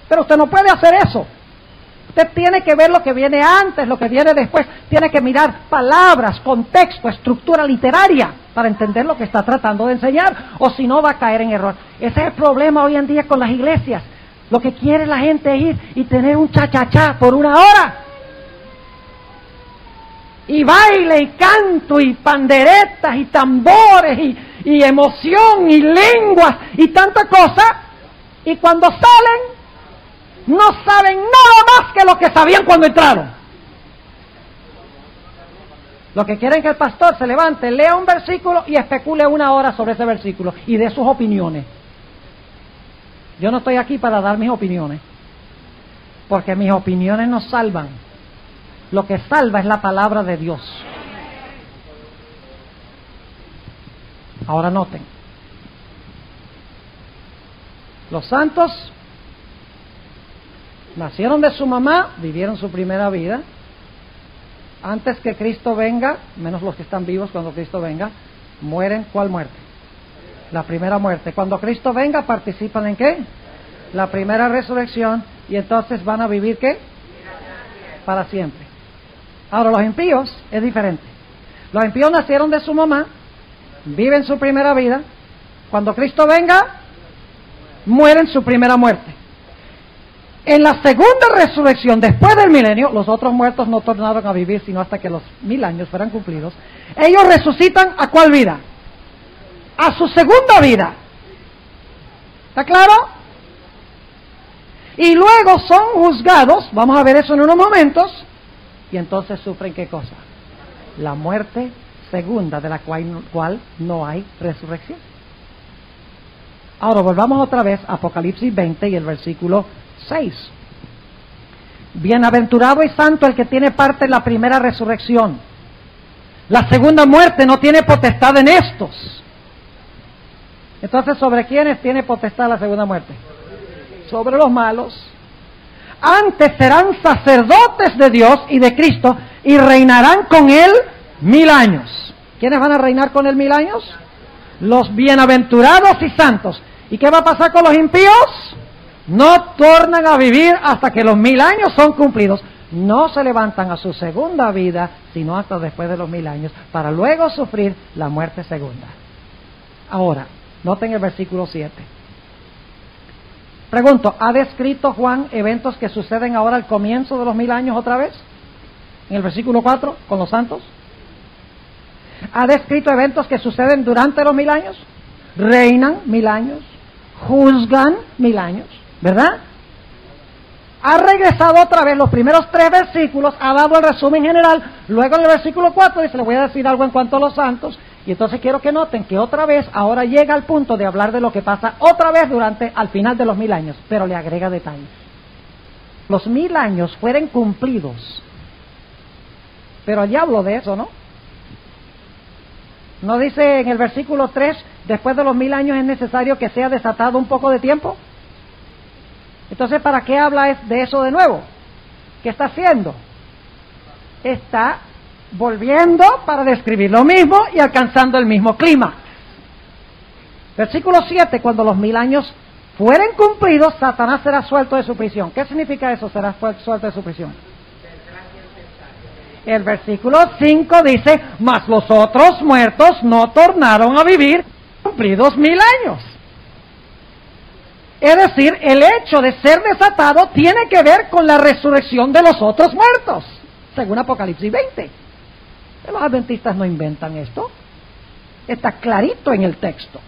Pero usted no puede hacer eso. Usted tiene que ver lo que viene antes, lo que viene después. Tiene que mirar palabras, contexto, estructura literaria para entender lo que está tratando de enseñar. O si no, va a caer en error. Ese es el problema hoy en día con las iglesias. Lo que quiere la gente es ir y tener un cha-cha-cha por 1 hora. Y baile y canto y panderetas y tambores y emoción y lenguas y tanta cosa. Y cuando salen, no saben nada más que lo que sabían cuando entraron. Lo que quieren es que el pastor se levante, lea un versículo y especule 1 hora sobre ese versículo y dé sus opiniones. Yo no estoy aquí para dar mis opiniones, porque mis opiniones no salvan. Lo que salva es la palabra de Dios. Ahora noten, los santos nacieron de su mamá, vivieron su primera vida. Antes que Cristo venga, menos los que están vivos cuando Cristo venga, mueren. ¿Cuál muerte? La primera muerte. Cuando Cristo venga, participan en ¿qué? La primera resurrección, y entonces van a vivir ¿qué? Para siempre. Ahora, los impíos es diferente. Los impíos nacieron de su mamá, viven su primera vida. Cuando Cristo venga, mueren su primera muerte. En la segunda resurrección, después del milenio, los otros muertos no tornaron a vivir sino hasta que los 1000 años fueran cumplidos. Ellos resucitan ¿a cuál vida? A su segunda vida. ¿Está claro? Y luego son juzgados, vamos a ver eso en unos momentos, y entonces sufren ¿qué cosa? La muerte segunda, de la cual no hay resurrección. Ahora volvamos otra vez a Apocalipsis 20 y el versículo 6. Bienaventurado y santo el que tiene parte en la primera resurrección. La segunda muerte no tiene potestad en estos. Entonces, ¿sobre quiénes tiene potestad la segunda muerte? Sobre los malos. Antes serán sacerdotes de Dios y de Cristo y reinarán con Él 1000 años. ¿Quiénes van a reinar con Él 1000 años? Los bienaventurados y santos. ¿Y qué va a pasar con los impíos? No tornan a vivir hasta que los 1000 años son cumplidos. No se levantan a su segunda vida, sino hasta después de los 1000 años, para luego sufrir la muerte segunda. Ahora, noten el versículo 7. Pregunto, ¿ha descrito Juan eventos que suceden ahora al comienzo de los 1000 años otra vez? En el versículo 4, con los santos. ha descrito eventos que suceden durante los 1000 años, reinan 1000 años, juzgan 1000 años, ¿verdad? Ha regresado otra vez los primeros 3 versículos, ha dado el resumen general, luego en el versículo 4 dice, le voy a decir algo en cuanto a los santos, y entonces quiero que noten que otra vez, ahora llega al punto de hablar de lo que pasa otra vez al final de los 1000 años, pero le agrega detalles. Los 1000 años fueron cumplidos, pero allá hablo de eso, ¿no? ¿No dice en el versículo 3, después de los 1000 años es necesario que sea desatado un poco de tiempo? Entonces, ¿para qué habla de eso de nuevo? ¿Qué está haciendo? Está volviendo para describir lo mismo y alcanzando el mismo clima. Versículo 7, cuando los 1000 años fueren cumplidos, Satanás será suelto de su prisión. ¿Qué significa eso, será suelto de su prisión? El versículo 5 dice, mas los otros muertos no tornaron a vivir cumplidos 1000 años. Es decir, el hecho de ser desatado tiene que ver con la resurrección de los otros muertos, según Apocalipsis 20. Los adventistas no inventan esto, está clarito en el texto.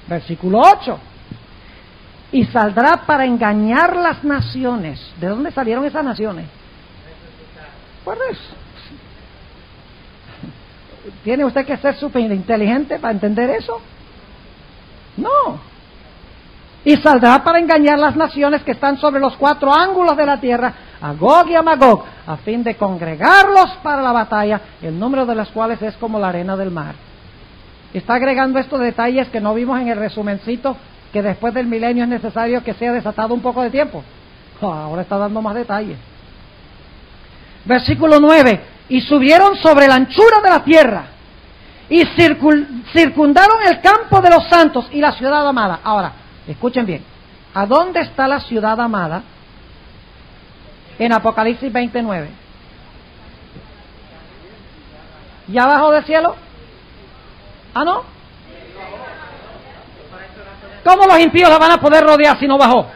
Versículo 8. Y saldrá para engañar las naciones. ¿De dónde salieron esas naciones? Pues ¿tiene usted que ser súper inteligente para entender eso? No. Y saldrá para engañar las naciones que están sobre los 4 ángulos de la tierra, a Gog y a Magog, a fin de congregarlos para la batalla, el número de las cuales es como la arena del mar. Está agregando estos detalles que no vimos en el resumencito, que después del milenio es necesario que sea desatado un poco de tiempo. Ahora está dando más detalles. Versículo 9. Y subieron sobre la anchura de la tierra, y circundaron el campo de los santos y la ciudad amada. Ahora, escuchen bien, ¿a dónde está la ciudad amada? En Apocalipsis 29. ¿Ya bajó del cielo? ¿Ah, no? ¿Cómo los impíos la van a poder rodear si no bajó?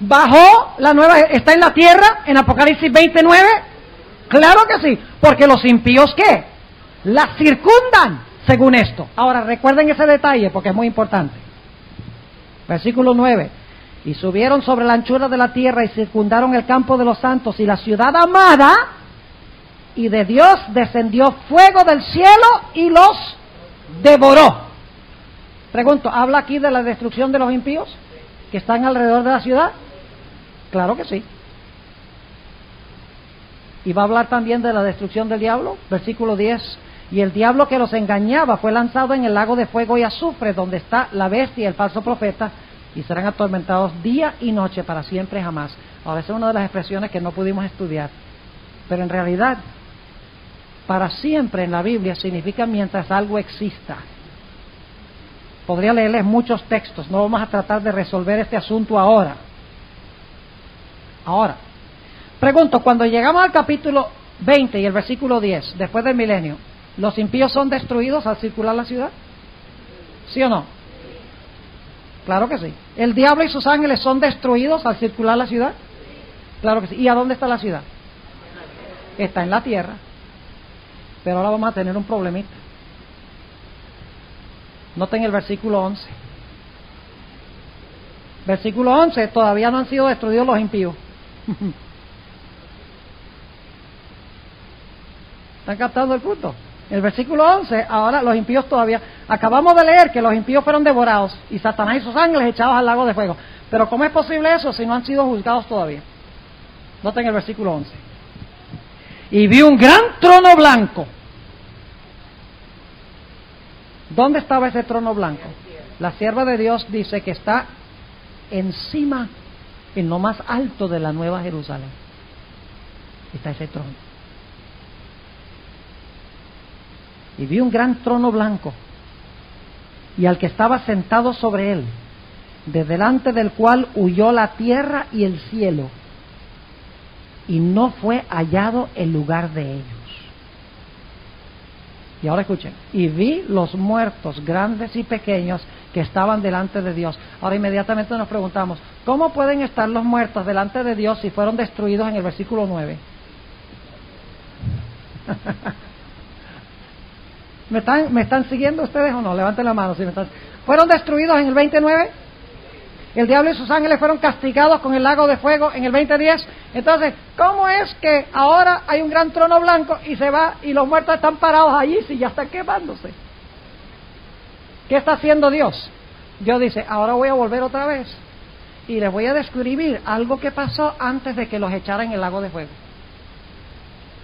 Bajó la nueva, está en la tierra, en Apocalipsis 29. Claro que sí, porque los impíos, ¿qué? La circundan, según esto. Ahora, recuerden ese detalle, porque es muy importante. Versículo 9. Y subieron sobre la anchura de la tierra y circundaron el campo de los santos y la ciudad amada, y de Dios descendió fuego del cielo y los devoró. Pregunto, ¿habla aquí de la destrucción de los impíos que están alrededor de la ciudad? Claro que sí. Y va a hablar también de la destrucción del diablo. Versículo 10. Y el diablo que los engañaba fue lanzado en el lago de fuego y azufre, donde está la bestia y el falso profeta, y serán atormentados día y noche para siempre jamás. Ahora, esa es una de las expresiones que no pudimos estudiar, pero en realidad para siempre en la Biblia significa mientras algo exista. Podría leerles muchos textos, no vamos a tratar de resolver este asunto ahora. Ahora, pregunto, cuando llegamos al capítulo 20 y el versículo 10, después del milenio, ¿los impíos son destruidos al circular la ciudad? ¿Sí o no? Claro que sí. ¿El diablo y sus ángeles son destruidos al circular la ciudad? Claro que sí. ¿Y a dónde está la ciudad? Está en la tierra. Pero ahora vamos a tener un problemita. Noten el versículo 11. Versículo 11, todavía no han sido destruidos los impíos. ¿Están captando el punto? El versículo 11, ahora los impíos todavía... Acabamos de leer que los impíos fueron devorados y Satanás y sus ángeles echados al lago de fuego. Pero ¿cómo es posible eso si no han sido juzgados todavía? Noten el versículo 11. Y vi un gran trono blanco. ¿Dónde estaba ese trono blanco? La sierva de Dios dice que está encima, en lo más alto de la Nueva Jerusalén. Está ese trono. Y vi un gran trono blanco, y al que estaba sentado sobre él, de delante del cual huyó la tierra y el cielo, y no fue hallado el lugar de ellos. Y ahora escuchen, y vi los muertos, grandes y pequeños, que estaban delante de Dios. Ahora inmediatamente nos preguntamos, ¿cómo pueden estar los muertos delante de Dios si fueron destruidos en el versículo 9? ¿Me están siguiendo ustedes o no? Levanten la mano si me están. ¿Fueron destruidos en el 29? El diablo y sus ángeles fueron castigados con el lago de fuego en el 2010. Entonces, ¿cómo es que ahora hay un gran trono blanco y se va y los muertos están parados allí si ya están quemándose? ¿Qué está haciendo Dios? Dios dice, ahora voy a volver otra vez y les voy a describir algo que pasó antes de que los echaran en el lago de fuego.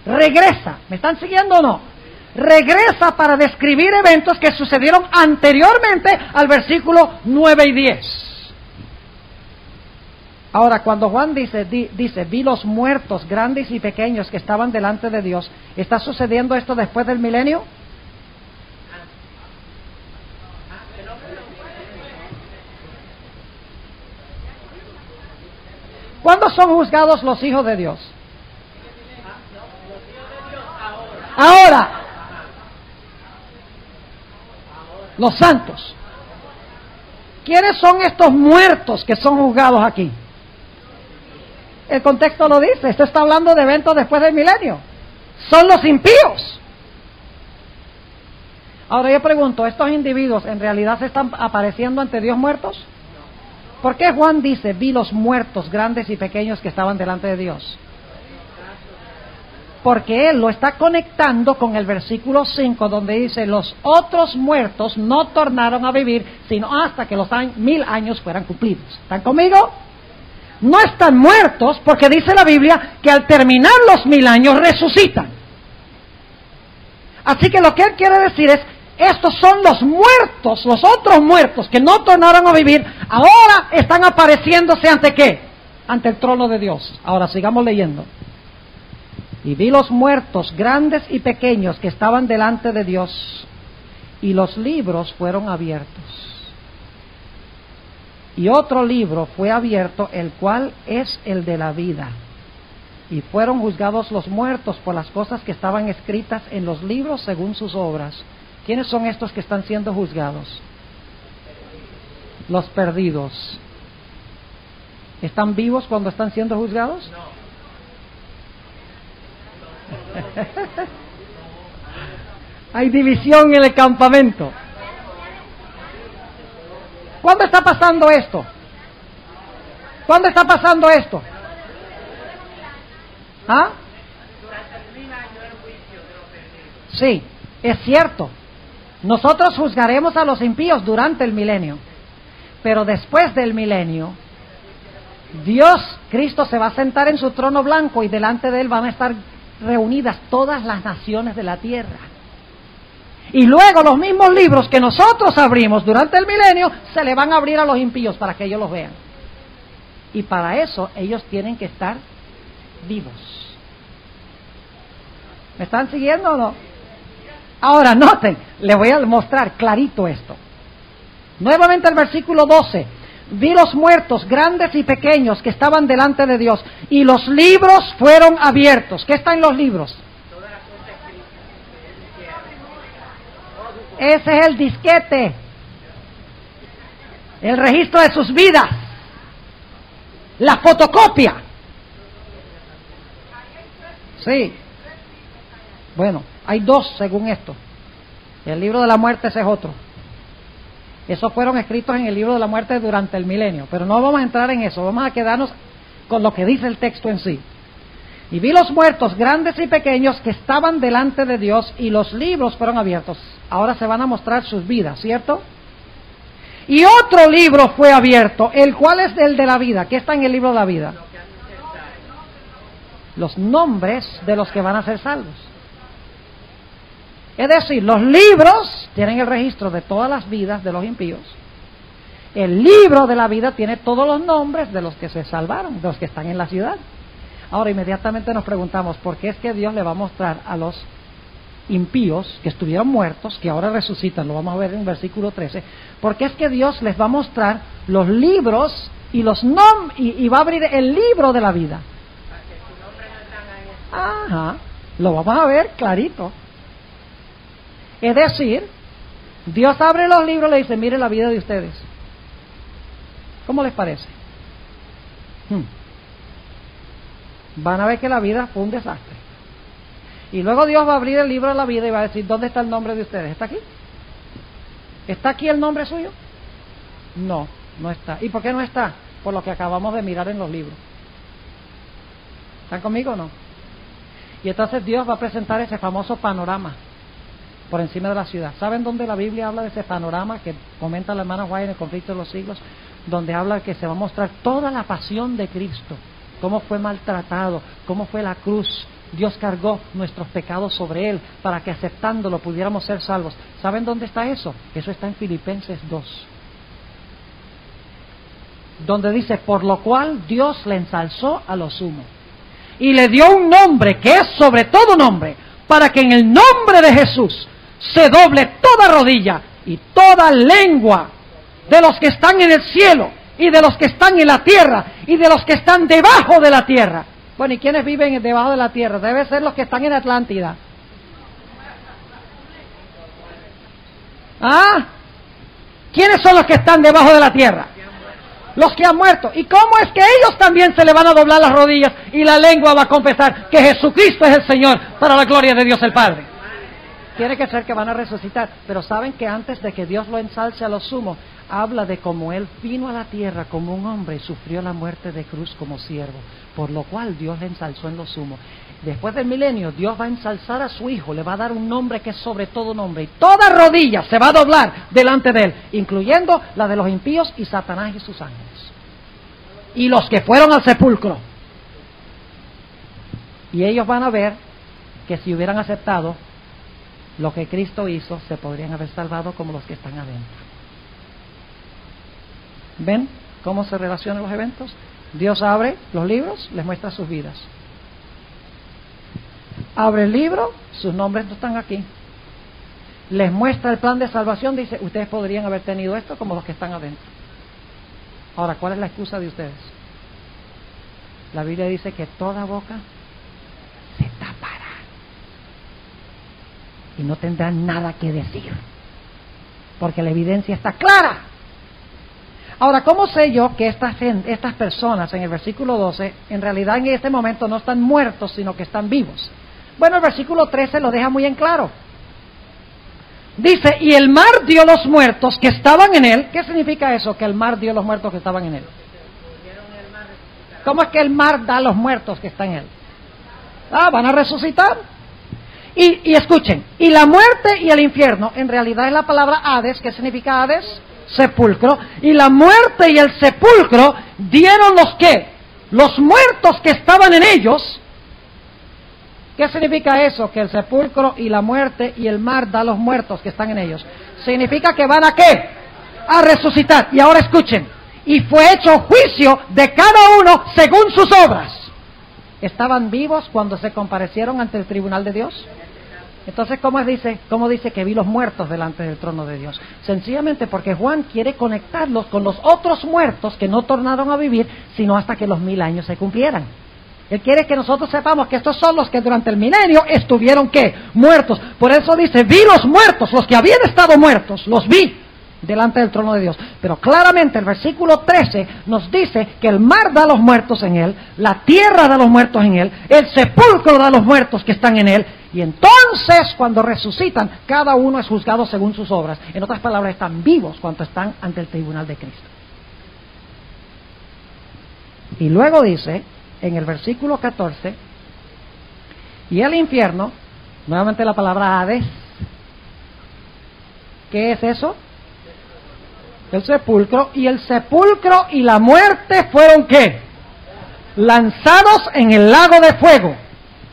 Regresa, ¿me están siguiendo o no? Regresa para describir eventos que sucedieron anteriormente al versículo 9 y 10. Ahora, cuando Juan dice, vi los muertos, grandes y pequeños, que estaban delante de Dios, ¿está sucediendo esto después del milenio? ¿Cuándo son juzgados los hijos de Dios? Ahora. Los santos. ¿Quiénes son estos muertos que son juzgados aquí? El contexto lo dice, esto está hablando de eventos después del milenio. Son los impíos. Ahora yo pregunto, ¿estos individuos en realidad se están apareciendo ante Dios muertos? ¿Por qué Juan dice, vi los muertos grandes y pequeños que estaban delante de Dios? Porque él lo está conectando con el versículo 5, donde dice, los otros muertos no tornaron a vivir, sino hasta que los 1000 años fueran cumplidos. ¿Están conmigo? No están muertos porque dice la Biblia que al terminar los 1000 años resucitan. Así que lo que él quiere decir es, estos son los muertos, los otros muertos que no tornaron a vivir, ahora están apareciéndose ante ¿qué? Ante el trono de Dios. Ahora sigamos leyendo. Y vi los muertos, grandes y pequeños, que estaban delante de Dios, y los libros fueron abiertos. Y otro libro fue abierto, el cual es el de la vida. Y fueron juzgados los muertos por las cosas que estaban escritas en los libros según sus obras. ¿Quiénes son estos que están siendo juzgados? Los perdidos. ¿Están vivos cuando están siendo juzgados? No. Hay división en el campamento. ¿Cuándo está pasando esto? ¿Cuándo está pasando esto? ¿Ah? Sí, es cierto. Nosotros juzgaremos a los impíos durante el milenio, pero después del milenio, Dios, Cristo, se va a sentar en su trono blanco y delante de él van a estar reunidas todas las naciones de la tierra. Y luego los mismos libros que nosotros abrimos durante el milenio se le van a abrir a los impíos para que ellos los vean. Y para eso ellos tienen que estar vivos. ¿Me están siguiendo o no? Ahora noten, les voy a mostrar clarito esto. Nuevamente el versículo 12. Vi los muertos, grandes y pequeños, que estaban delante de Dios, y los libros fueron abiertos. ¿Qué está en los libros? Ese es el disquete, el registro de sus vidas, la fotocopia. Sí. Bueno, hay dos según esto. El libro de la muerte ese es otro. Esos fueron escritos en el libro de la muerte durante el milenio, pero no vamos a entrar en eso, vamos a quedarnos con lo que dice el texto en sí. Y vi los muertos, grandes y pequeños, que estaban delante de Dios, y los libros fueron abiertos. Ahora se van a mostrar sus vidas, ¿cierto? Y otro libro fue abierto, el cual es el de la vida. ¿Qué está en el libro de la vida? Los nombres de los que van a ser salvos. Es decir, los libros tienen el registro de todas las vidas de los impíos. El libro de la vida tiene todos los nombres de los que se salvaron, de los que están en la ciudad. Ahora inmediatamente nos preguntamos, ¿por qué es que Dios le va a mostrar a los impíos que estuvieron muertos, que ahora resucitan? Lo vamos a ver en versículo 13. ¿Por qué es que Dios les va a mostrar los libros y los nombres y va a abrir el libro de la vida? Ajá, lo vamos a ver clarito. Es decir, Dios abre los libros y le dice, mire la vida de ustedes. ¿Cómo les parece? Van a ver que la vida fue un desastre. Y luego Dios va a abrir el libro de la vida y va a decir, ¿dónde está el nombre de ustedes? ¿Está aquí? ¿Está aquí el nombre suyo? No, no está. ¿Y por qué no está? Por lo que acabamos de mirar en los libros. ¿Están conmigo o no? Y entonces Dios va a presentar ese famoso panorama por encima de la ciudad. ¿Saben dónde la Biblia habla de ese panorama que comenta la hermana White en el conflicto de los siglos? Donde habla que se va a mostrar toda la pasión de Cristo, cómo fue maltratado, cómo fue la cruz. Dios cargó nuestros pecados sobre Él para que aceptándolo pudiéramos ser salvos. ¿Saben dónde está eso? Eso está en Filipenses 2. Donde dice, por lo cual Dios le ensalzó a lo sumo y le dio un nombre que es sobre todo nombre, para que en el nombre de Jesús se doble toda rodilla y toda lengua de los que están en el cielo y de los que están en la tierra y de los que están debajo de la tierra. Bueno, ¿y quiénes viven debajo de la tierra? Debe ser los que están en Atlántida. ¿Ah? ¿Quiénes son los que están debajo de la tierra? Los que han muerto. ¿Y cómo es que ellos también se le van a doblar las rodillas y la lengua va a confesar que Jesucristo es el Señor para la gloria de Dios el Padre? Tiene que ser que van a resucitar. Pero saben que antes de que Dios lo ensalce a lo sumo, habla de cómo Él vino a la tierra como un hombre y sufrió la muerte de cruz como siervo, por lo cual Dios le ensalzó en lo sumo. Después del milenio, Dios va a ensalzar a su Hijo, le va a dar un nombre que es sobre todo nombre, y toda rodilla se va a doblar delante de Él, incluyendo la de los impíos y Satanás y sus ángeles, y los que fueron al sepulcro. Y ellos van a ver que si hubieran aceptado lo que Cristo hizo, se podrían haber salvado como los que están adentro. ¿Ven cómo se relacionan los eventos? Dios abre los libros, les muestra sus vidas. Abre el libro, sus nombres no están aquí. Les muestra el plan de salvación, dice, ustedes podrían haber tenido esto como los que están adentro. Ahora, ¿cuál es la excusa de ustedes? La Biblia dice que toda boca se tapará y no tendrán nada que decir, porque la evidencia está clara. Ahora, ¿cómo sé yo que estas personas en el versículo 12 en realidad en este momento no están muertos, sino que están vivos? Bueno, el versículo 13 lo deja muy en claro. Dice, y el mar dio los muertos que estaban en él. ¿Qué significa eso, que el mar dio los muertos que estaban en él? ¿Cómo es que el mar da los muertos que están en él? Van a resucitar. Y escuchen, y la muerte y el infierno, en realidad es la palabra Hades. ¿Qué significa Hades? Sepulcro. Y la muerte y el sepulcro dieron los ¿qué? Los muertos que estaban en ellos. ¿Qué significa eso? Que el sepulcro y la muerte y el mar da los muertos que están en ellos. Significa que van a ¿qué? A resucitar. Y ahora escuchen, y fue hecho juicio de cada uno según sus obras. ¿Estaban vivos cuando se comparecieron ante el tribunal de Dios? Entonces, ¿cómo dice que vi los muertos delante del trono de Dios? Sencillamente porque Juan quiere conectarlos con los otros muertos que no tornaron a vivir, sino hasta que los 1000 años se cumplieran. Él quiere que nosotros sepamos que estos son los que durante el milenio estuvieron, ¿qué? Muertos. Por eso dice, vi los muertos, los que habían estado muertos, los vi delante del trono de Dios. Pero claramente el versículo 13 nos dice que el mar da los muertos en él, la tierra da los muertos en él, el sepulcro da los muertos que están en él, y entonces cuando resucitan, cada uno es juzgado según sus obras. En otras palabras, están vivos cuando están ante el tribunal de Cristo. Y luego dice, en el versículo 14, y el infierno, nuevamente la palabra Hades, ¿qué es eso? El sepulcro, y el sepulcro y la muerte fueron ¿qué? Lanzados en el lago de fuego.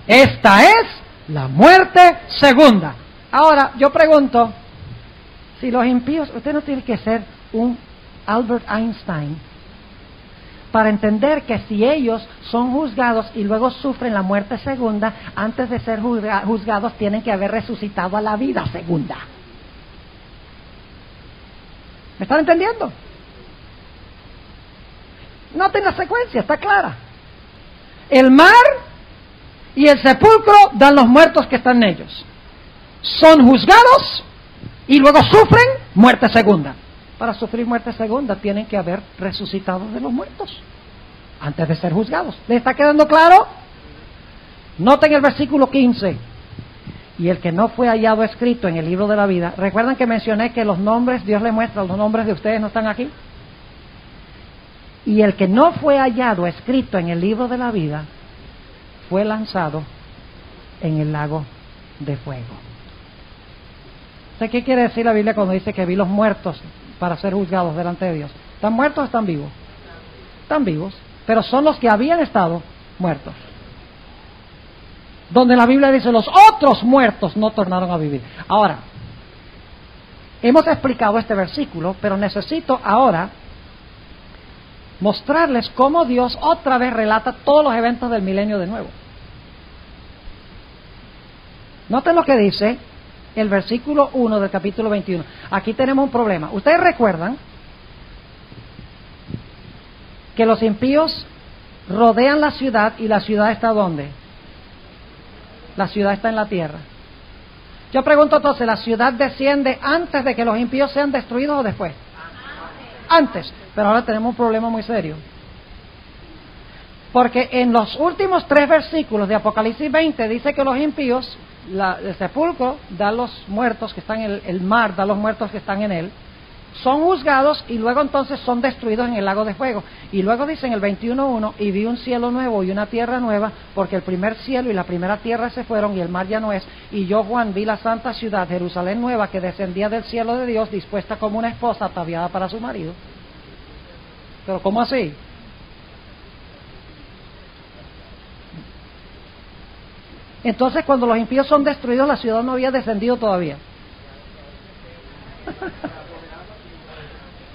Esta es la muerte segunda. Ahora, yo pregunto, si los impíos, usted no tiene que ser un Albert Einstein para entender que si ellos son juzgados y luego sufren la muerte segunda, antes de ser juzgados tienen que haber resucitado a la vida segunda. ¿Me están entendiendo? Noten la secuencia, está clara. El mar y el sepulcro dan los muertos que están en ellos. Son juzgados y luego sufren muerte segunda. Para sufrir muerte segunda tienen que haber resucitado de los muertos antes de ser juzgados. ¿Les está quedando claro? Noten el versículo 15. y el que no fue hallado escrito en el libro de la vida. ¿Recuerdan que mencioné que los nombres, Dios le muestra, los nombres de ustedes no están aquí? Y el que no fue hallado escrito en el libro de la vida fue lanzado en el lago de fuego. ¿Qué quiere decir la Biblia cuando dice que vi los muertos para ser juzgados delante de Dios? ¿Están muertos o están vivos? Están vivos, pero son los que habían estado muertos. Donde la Biblia dice los otros muertos no tornaron a vivir. Ahora, hemos explicado este versículo, pero necesito ahora mostrarles cómo Dios otra vez relata todos los eventos del milenio de nuevo. Noten lo que dice el versículo 1 del capítulo 21. Aquí tenemos un problema. Ustedes recuerdan que los impíos rodean la ciudad y la ciudad está ¿dónde? La ciudad está en la tierra. Yo pregunto entonces, ¿la ciudad desciende antes de que los impíos sean destruidos o después? Antes. Pero ahora tenemos un problema muy serio. Porque en los últimos 3 versículos de Apocalipsis 20 dice que los impíos, el sepulcro da los muertos que están en el mar, da los muertos que están en él, son juzgados y luego entonces son destruidos en el lago de fuego. Y luego dice en el 21:1, y vi un cielo nuevo y una tierra nueva, porque el primer cielo y la primera tierra se fueron y el mar ya no es. Y yo, Juan, vi la santa ciudad, Jerusalén nueva, que descendía del cielo de Dios, dispuesta como una esposa ataviada para su marido. ¿Pero cómo así? Entonces cuando los impíos son destruidos, la ciudad no había descendido todavía.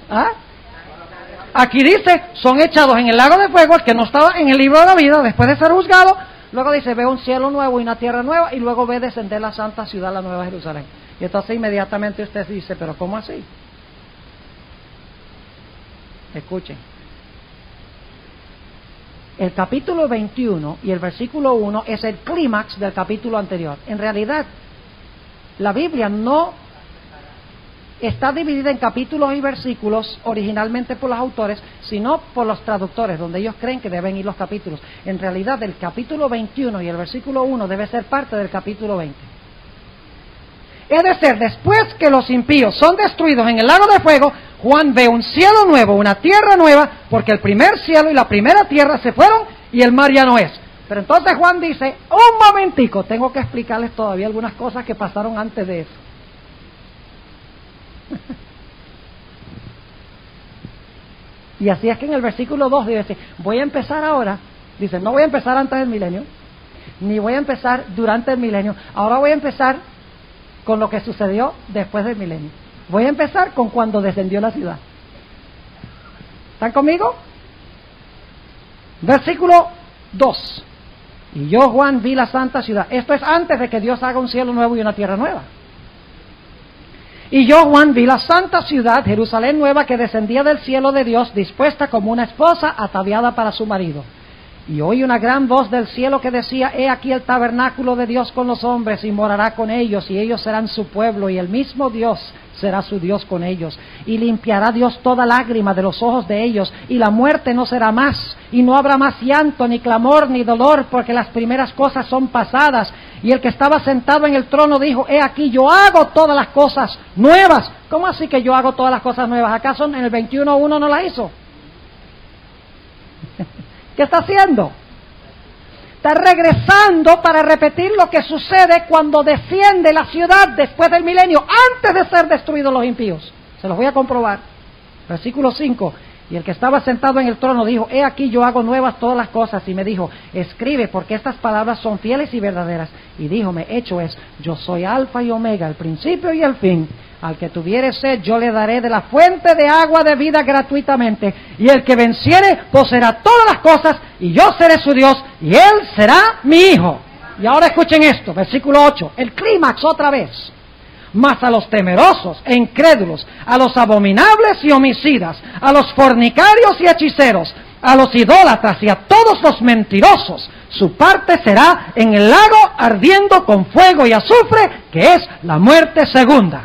¿Ah? Aquí dice, son echados en el lago de fuego, el que no estaba en el libro de la vida, después de ser juzgado. Luego dice, ve un cielo nuevo y una tierra nueva, y luego ve descender la santa ciudad, la nueva Jerusalén. Y entonces inmediatamente usted dice, pero ¿cómo así? Escuchen. El capítulo 21 y el versículo 1 es el clímax del capítulo anterior. En realidad, la Biblia no está dividida en capítulos y versículos originalmente por los autores, sino por los traductores, donde ellos creen que deben ir los capítulos. En realidad, el capítulo 21 y el versículo 1 debe ser parte del capítulo 20. Es decir, después que los impíos son destruidos en el lago de fuego, Juan ve un cielo nuevo, una tierra nueva, porque el primer cielo y la primera tierra se fueron y el mar ya no es. Pero entonces Juan dice, un momentico, tengo que explicarles todavía algunas cosas que pasaron antes de eso. Y así es que en el versículo 2 dice, voy a empezar ahora, dice, no voy a empezar antes del milenio, ni voy a empezar durante el milenio, ahora voy a empezar con lo que sucedió después del milenio. Voy a empezar con cuando descendió la ciudad. ¿Están conmigo? Versículo 2. Y yo, Juan, vi la santa ciudad. Esto es antes de que Dios haga un cielo nuevo y una tierra nueva. Y yo, Juan, vi la santa ciudad, Jerusalén nueva, que descendía del cielo de Dios, dispuesta como una esposa ataviada para su marido. Y oí una gran voz del cielo que decía, he aquí el tabernáculo de Dios con los hombres, y morará con ellos, y ellos serán su pueblo, y el mismo Dios será su Dios con ellos. Y limpiará Dios toda lágrima de los ojos de ellos, y la muerte no será más, y no habrá más llanto, ni clamor, ni dolor, porque las primeras cosas son pasadas. Y el que estaba sentado en el trono dijo, he aquí yo hago todas las cosas nuevas. ¿Cómo así que yo hago todas las cosas nuevas? ¿Acaso en el 21:1 no las hizo? ¿Qué está haciendo? Está regresando para repetir lo que sucede cuando desciende la ciudad después del milenio, antes de ser destruidos los impíos. Se los voy a comprobar. Versículo 5. Y el que estaba sentado en el trono dijo, he aquí yo hago nuevas todas las cosas. Y me dijo, escribe, porque estas palabras son fieles y verdaderas. Y díjome, hecho es, yo soy Alfa y Omega, el principio y el fin. Al que tuviere sed, yo le daré de la fuente de agua de vida gratuitamente. Y el que venciere, poseerá todas las cosas, y yo seré su Dios, y él será mi hijo. Y ahora escuchen esto, versículo 8, el clímax otra vez. Mas a los temerosos e incrédulos, a los abominables y homicidas, a los fornicarios y hechiceros, a los idólatras y a todos los mentirosos, su parte será en el lago ardiendo con fuego y azufre, que es la muerte segunda.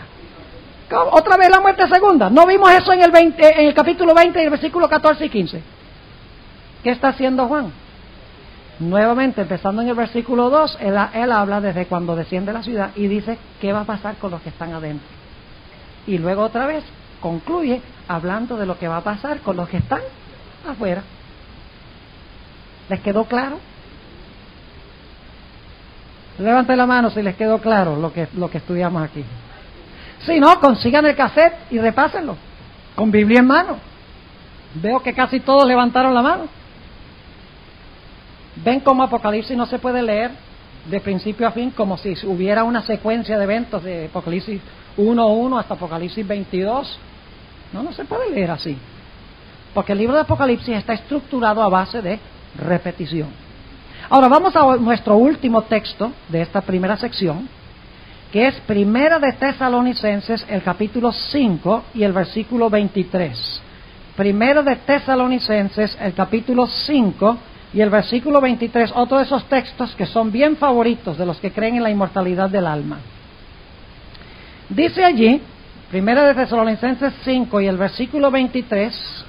Otra vez la muerte segunda. ¿No vimos eso en el capítulo 20, en el versículo 14 y 15? ¿Qué está haciendo Juan? Nuevamente, empezando en el versículo 2, él habla desde cuando desciende la ciudad y dice qué va a pasar con los que están adentro. Y luego otra vez concluye hablando de lo que va a pasar con los que están afuera. ¿Les quedó claro? Levanten la mano si les quedó claro lo que estudiamos aquí. Si no, consigan el cassette y repásenlo, con Biblia en mano. Veo que casi todos levantaron la mano. Ven cómo Apocalipsis no se puede leer de principio a fin, como si hubiera una secuencia de eventos de Apocalipsis 1:1 hasta Apocalipsis 22. No se puede leer así, porque el libro de Apocalipsis está estructurado a base de repetición. Ahora vamos a nuestro último texto de esta primera sección, que es Primera de Tesalonicenses, el capítulo 5 y el versículo 23. Primera de Tesalonicenses, el capítulo 5 y el versículo 23, otro de esos textos que son bien favoritos de los que creen en la inmortalidad del alma. Dice allí, Primera de Tesalonicenses 5 y el versículo 23,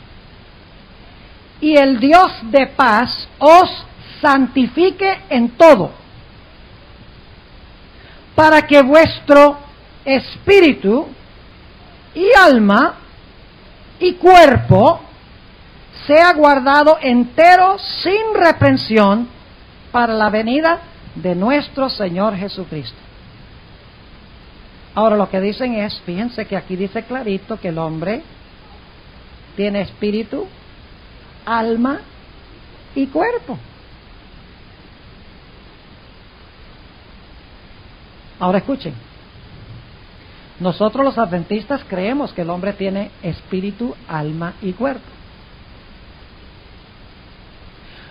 y el Dios de paz os santifique en todo, para que vuestro espíritu y alma y cuerpo sea guardado entero sin reprensión para la venida de nuestro Señor Jesucristo. Ahora lo que dicen es, fíjense que aquí dice clarito que el hombre tiene espíritu, alma y cuerpo. Ahora escuchen, nosotros los adventistas creemos que el hombre tiene espíritu, alma y cuerpo.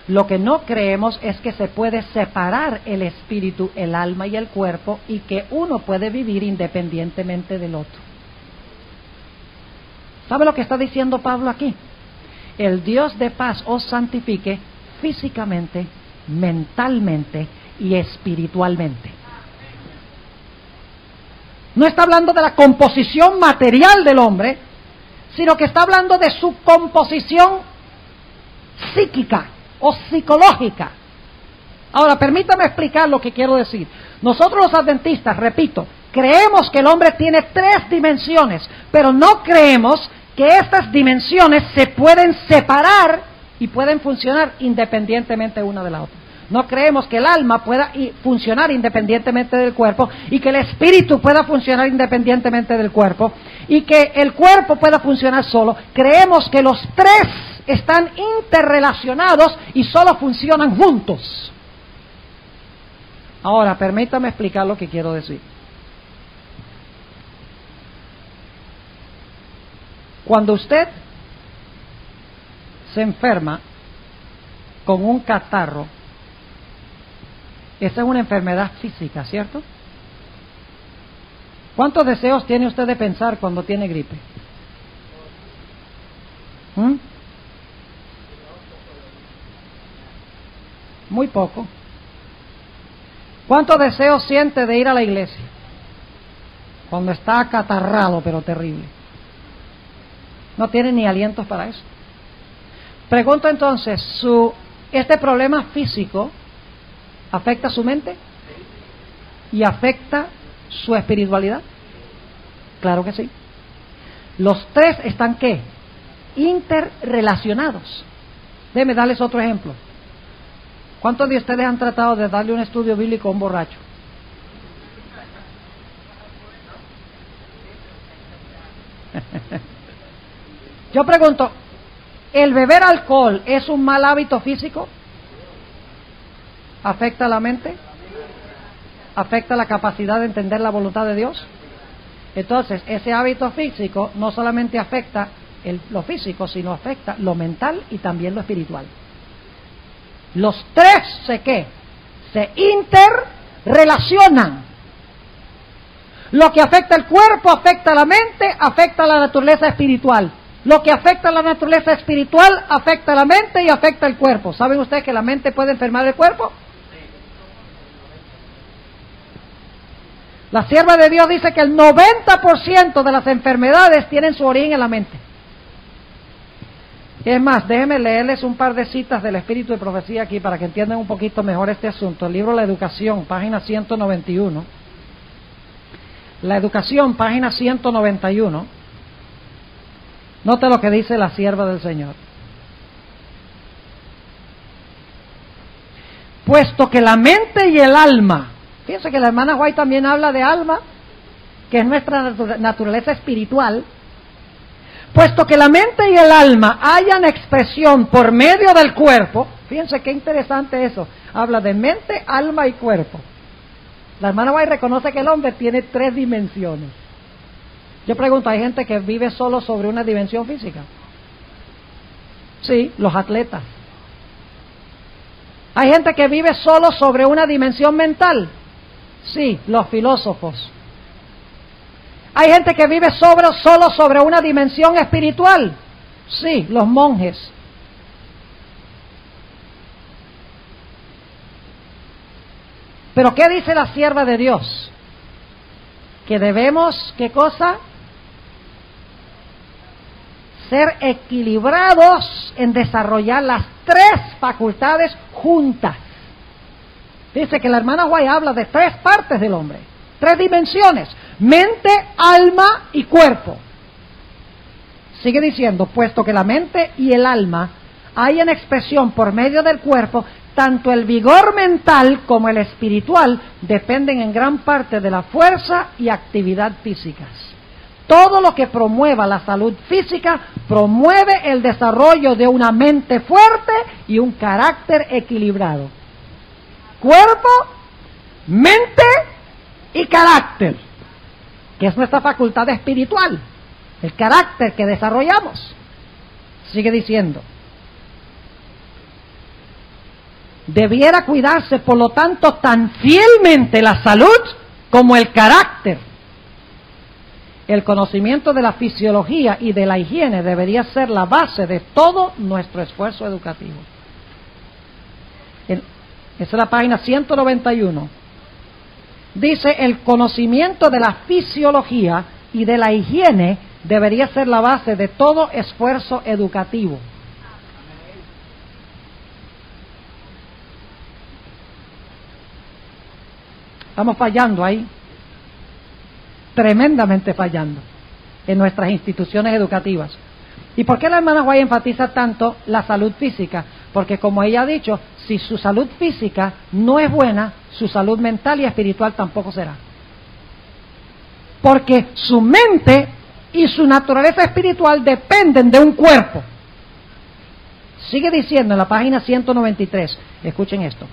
Lo que no creemos es que se puede separar el espíritu, el alma y el cuerpo y que uno puede vivir independientemente del otro. ¿Sabe lo que está diciendo Pablo aquí? El Dios de paz os santifique físicamente, mentalmente y espiritualmente. No está hablando de la composición material del hombre, sino que está hablando de su composición psíquica o psicológica. Ahora, permítame explicar lo que quiero decir. Nosotros los adventistas, repito, creemos que el hombre tiene 3 dimensiones, pero no creemos que estas dimensiones se pueden separar y pueden funcionar independientemente una de la otra. No creemos que el alma pueda funcionar independientemente del cuerpo y que el espíritu pueda funcionar independientemente del cuerpo y que el cuerpo pueda funcionar solo. Creemos que los 3 están interrelacionados y solo funcionan juntos. Ahora, permítame explicar lo que quiero decir. Cuando usted se enferma con un catarro, esa es una enfermedad física, ¿cierto? ¿Cuántos deseos tiene usted de pensar cuando tiene gripe? Muy poco. ¿Cuántos deseos siente de ir a la iglesia? Cuando está acatarrado, pero terrible. No tiene ni alientos para eso. Pregunto entonces, ¿este problema físico afecta su mente? ¿Y afecta su espiritualidad? Claro que sí. Los 3 están, ¿qué? Interrelacionados. Déjenme darles otro ejemplo. ¿Cuántos de ustedes han tratado de darle un estudio bíblico a un borracho? Yo pregunto, ¿el beber alcohol es un mal hábito físico? ¿Afecta la mente? ¿Afecta la capacidad de entender la voluntad de Dios? Entonces, ese hábito físico no solamente afecta lo físico, sino afecta lo mental y también lo espiritual. Los 3 se interrelacionan. Lo que afecta el cuerpo afecta a la mente, afecta a la naturaleza espiritual. Lo que afecta a la naturaleza espiritual afecta a la mente y afecta al cuerpo. ¿Saben ustedes que la mente puede enfermar el cuerpo? La sierva de Dios dice que el 90% de las enfermedades tienen su origen en la mente. Es más, déjenme leerles un par de citas del Espíritu de Profecía aquí para que entiendan un poquito mejor este asunto. El libro La Educación, página 191. La Educación, página 191. Note lo que dice la sierva del Señor. Puesto que la mente y el alma, fíjense que la hermana White también habla de alma, que es nuestra naturaleza espiritual. Puesto que la mente y el alma hayan expresión por medio del cuerpo, fíjense qué interesante eso, habla de mente, alma y cuerpo. La hermana White reconoce que el hombre tiene 3 dimensiones. Yo pregunto, ¿hay gente que vive solo sobre una dimensión física? Sí, los atletas. ¿Hay gente que vive solo sobre una dimensión mental? Sí, los filósofos. ¿Hay gente que vive solo sobre una dimensión espiritual? Sí, los monjes. Pero ¿qué dice la sierva de Dios? Que debemos, ¿qué cosa? Ser equilibrados en desarrollar las 3 facultades juntas. Dice que la hermana White habla de 3 partes del hombre, 3 dimensiones: mente, alma y cuerpo. Sigue diciendo, puesto que la mente y el alma hayan expresión por medio del cuerpo, tanto el vigor mental como el espiritual dependen en gran parte de la fuerza y actividad físicas. Todo lo que promueva la salud física promueve el desarrollo de una mente fuerte y un carácter equilibrado. Cuerpo, mente y carácter, que es nuestra facultad espiritual, el carácter que desarrollamos. Sigue diciendo, debiera cuidarse por lo tanto tan fielmente la salud como el carácter. El conocimiento de la fisiología y de la higiene debería ser la base de todo nuestro esfuerzo educativo. Esa es la página 191. Dice, el conocimiento de la fisiología y de la higiene debería ser la base de todo esfuerzo educativo. Estamos fallando ahí, tremendamente fallando en nuestras instituciones educativas. ¿Y por qué la hermana White enfatiza tanto la salud física? Porque como ella ha dicho, si su salud física no es buena, su salud mental y espiritual tampoco será. Porque su mente y su naturaleza espiritual dependen de un cuerpo. Sigue diciendo en la página 193, escuchen esto,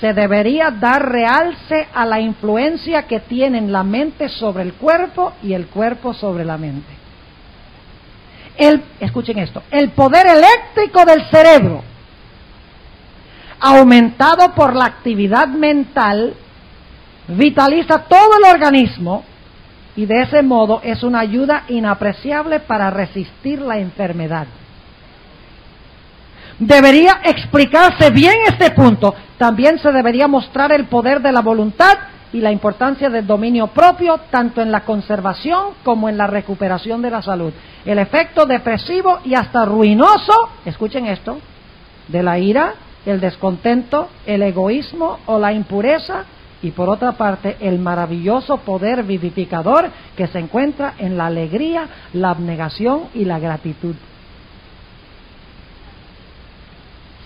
se debería dar realce a la influencia que tienen la mente sobre el cuerpo y el cuerpo sobre la mente. Escuchen esto, el poder eléctrico del cerebro, aumentado por la actividad mental, vitaliza todo el organismo y de ese modo es una ayuda inapreciable para resistir la enfermedad. Debería explicarse bien este punto. También se debería mostrar el poder de la voluntad y la importancia del dominio propio, tanto en la conservación como en la recuperación de la salud. El efecto depresivo y hasta ruinoso, escuchen esto, de la ira, el descontento, el egoísmo o la impureza, y por otra parte, el maravilloso poder vivificador que se encuentra en la alegría, la abnegación y la gratitud.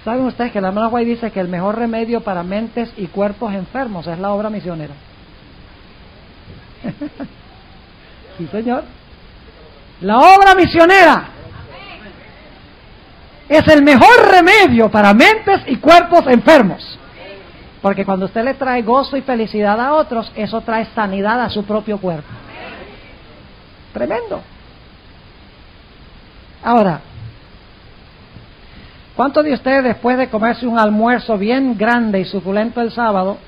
¿Saben ustedes que la hermana White dice que el mejor remedio para mentes y cuerpos enfermos es la obra misionera? Sí, señor. La obra misionera es el mejor remedio para mentes y cuerpos enfermos. Porque cuando usted le trae gozo y felicidad a otros, eso trae sanidad a su propio cuerpo. Tremendo. Ahora, ¿cuántos de ustedes después de comerse un almuerzo bien grande y suculento el sábado,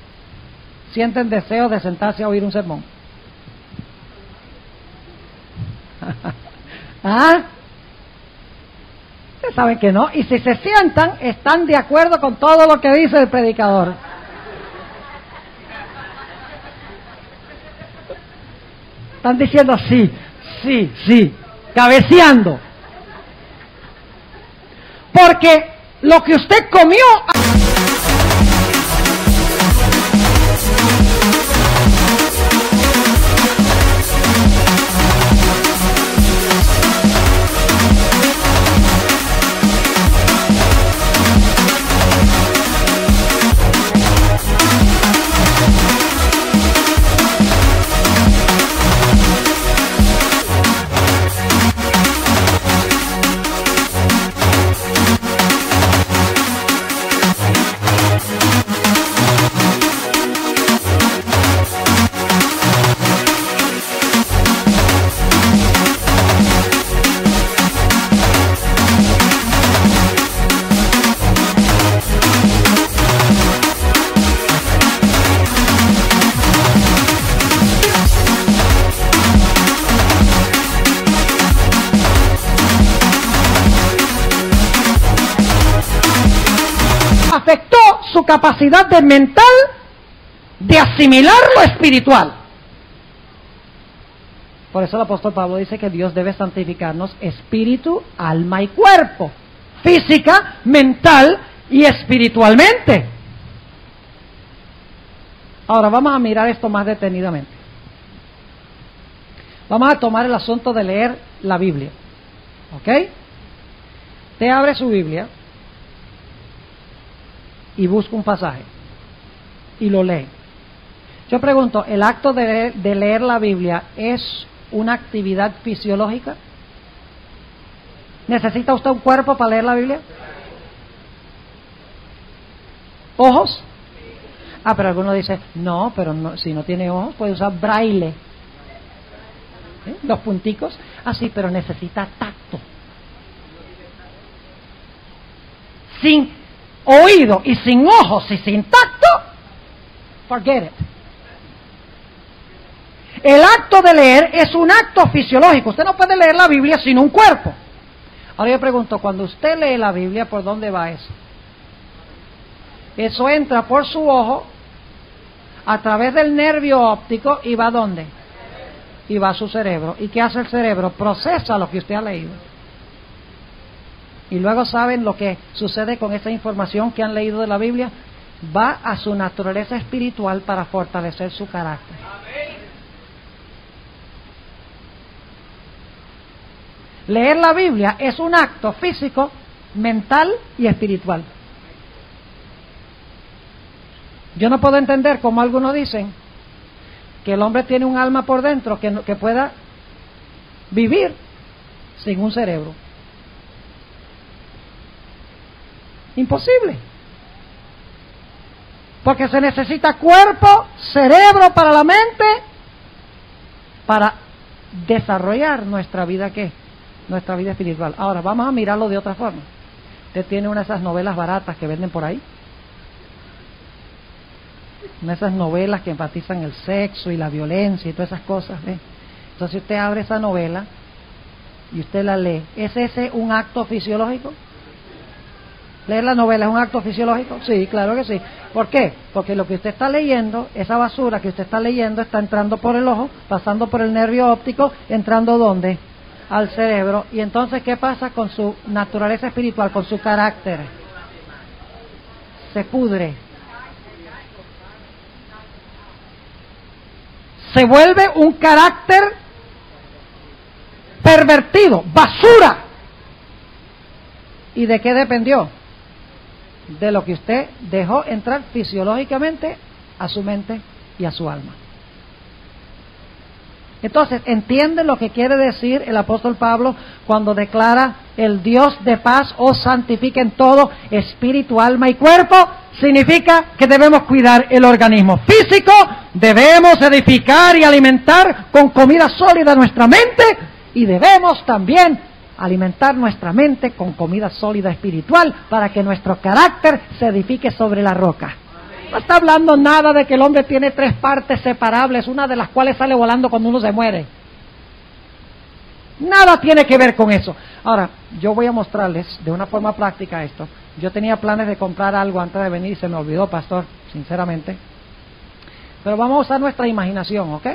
sienten deseo de sentarse a oír un sermón? ¿Ah? Ustedes saben que no. Y si se sientan, están de acuerdo con todo lo que dice el predicador. Están diciendo sí, sí, sí, cabeceando. Porque lo que usted comió... afectó su capacidad de mental de asimilar lo espiritual. Por eso el apóstol Pablo dice que Dios debe santificarnos espíritu, alma y cuerpo, física, mental y espiritualmente. Ahora vamos a mirar esto más detenidamente. Vamos a tomar el asunto de leer la Biblia. ¿Ok? Te abre su Biblia y busca un pasaje y lo lee. Yo pregunto, ¿el acto de leer la Biblia es una actividad fisiológica? ¿Necesita usted un cuerpo para leer la Biblia? ¿Ojos? Ah, pero alguno dice, no, pero no, si no tiene ojos puede usar braille. Los punticos, sí, pero necesita tacto. Sin oído y sin ojos y sin tacto, forget it. El acto de leer es un acto fisiológico. Usted no puede leer la Biblia sin un cuerpo. Ahora yo pregunto, cuando usted lee la Biblia, ¿por dónde va eso? Eso entra por su ojo, a través del nervio óptico, y va ¿a dónde? Y va a su cerebro. ¿Y qué hace el cerebro? Procesa lo que usted ha leído. Y luego saben lo que sucede con esa información que han leído de la Biblia. Va a su naturaleza espiritual para fortalecer su carácter. Leer la Biblia es un acto físico, mental y espiritual. Yo no puedo entender cómo algunos dicen que el hombre tiene un alma por dentro que pueda vivir sin un cerebro. Imposible. Porque se necesita cuerpo, cerebro para la mente, para desarrollar nuestra vida, ¿qué? Nuestra vida espiritual. Ahora, vamos a mirarlo de otra forma. Usted tiene una de esas novelas baratas que venden por ahí. Una de esas novelas que enfatizan el sexo y la violencia y todas esas cosas. ¿Ve? Entonces usted abre esa novela y usted la lee. ¿Es ese un acto fisiológico? ¿Leer la novela es un acto fisiológico? Sí, claro que sí. ¿Por qué? Porque lo que usted está leyendo, esa basura que usted está leyendo, está entrando por el ojo, pasando por el nervio óptico, entrando ¿dónde? Al cerebro. Y entonces, ¿qué pasa con su naturaleza espiritual, con su carácter? Se pudre. Se vuelve un carácter pervertido, basura. ¿Y de qué dependió? De lo que usted dejó entrar fisiológicamente a su mente y a su alma. Entonces, ¿entienden lo que quiere decir el apóstol Pablo cuando declara el Dios de paz os santifique en todo, espíritu, alma y cuerpo? Significa que debemos cuidar el organismo físico, debemos edificar y alimentar con comida sólida nuestra mente y debemos también alimentar nuestra mente con comida sólida espiritual para que nuestro carácter se edifique sobre la roca. No está hablando nada de que el hombre tiene 3 partes separables, una de las cuales sale volando cuando uno se muere. Nada tiene que ver con eso. Ahora, yo voy a mostrarles de una forma práctica esto. Yo tenía planes de comprar algo antes de venir y se me olvidó, pastor, sinceramente. Pero vamos a usar nuestra imaginación, ¿ok?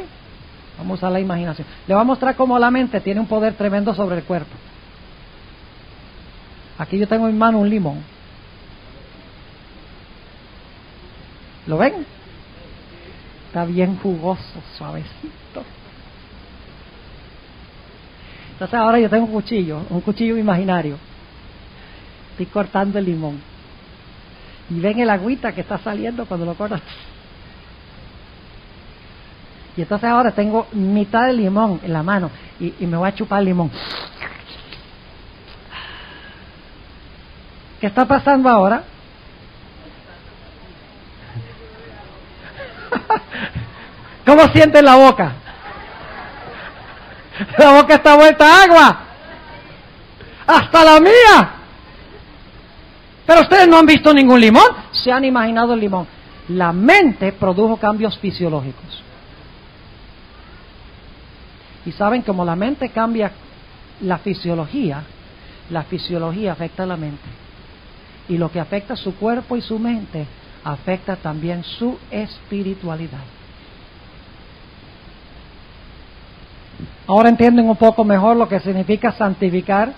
Vamos a usar la imaginación. Le voy a mostrar cómo la mente tiene un poder tremendo sobre el cuerpo. Aquí yo tengo en mi mano un limón. ¿Lo ven? Está bien jugoso, suavecito. Entonces ahora yo tengo un cuchillo imaginario. Estoy cortando el limón. Y ven el agüita que está saliendo cuando lo cortas. Y entonces ahora tengo mitad del limón en la mano y me voy a chupar el limón. ¿Qué está pasando ahora? ¿Cómo sientes la boca? La boca está vuelta a agua. Hasta la mía. Pero ustedes no han visto ningún limón. Se han imaginado el limón. La mente produjo cambios fisiológicos. Y saben, como la mente cambia la fisiología afecta a la mente. Y lo que afecta su cuerpo y su mente afecta también su espiritualidad. Ahora entienden un poco mejor lo que significa santificar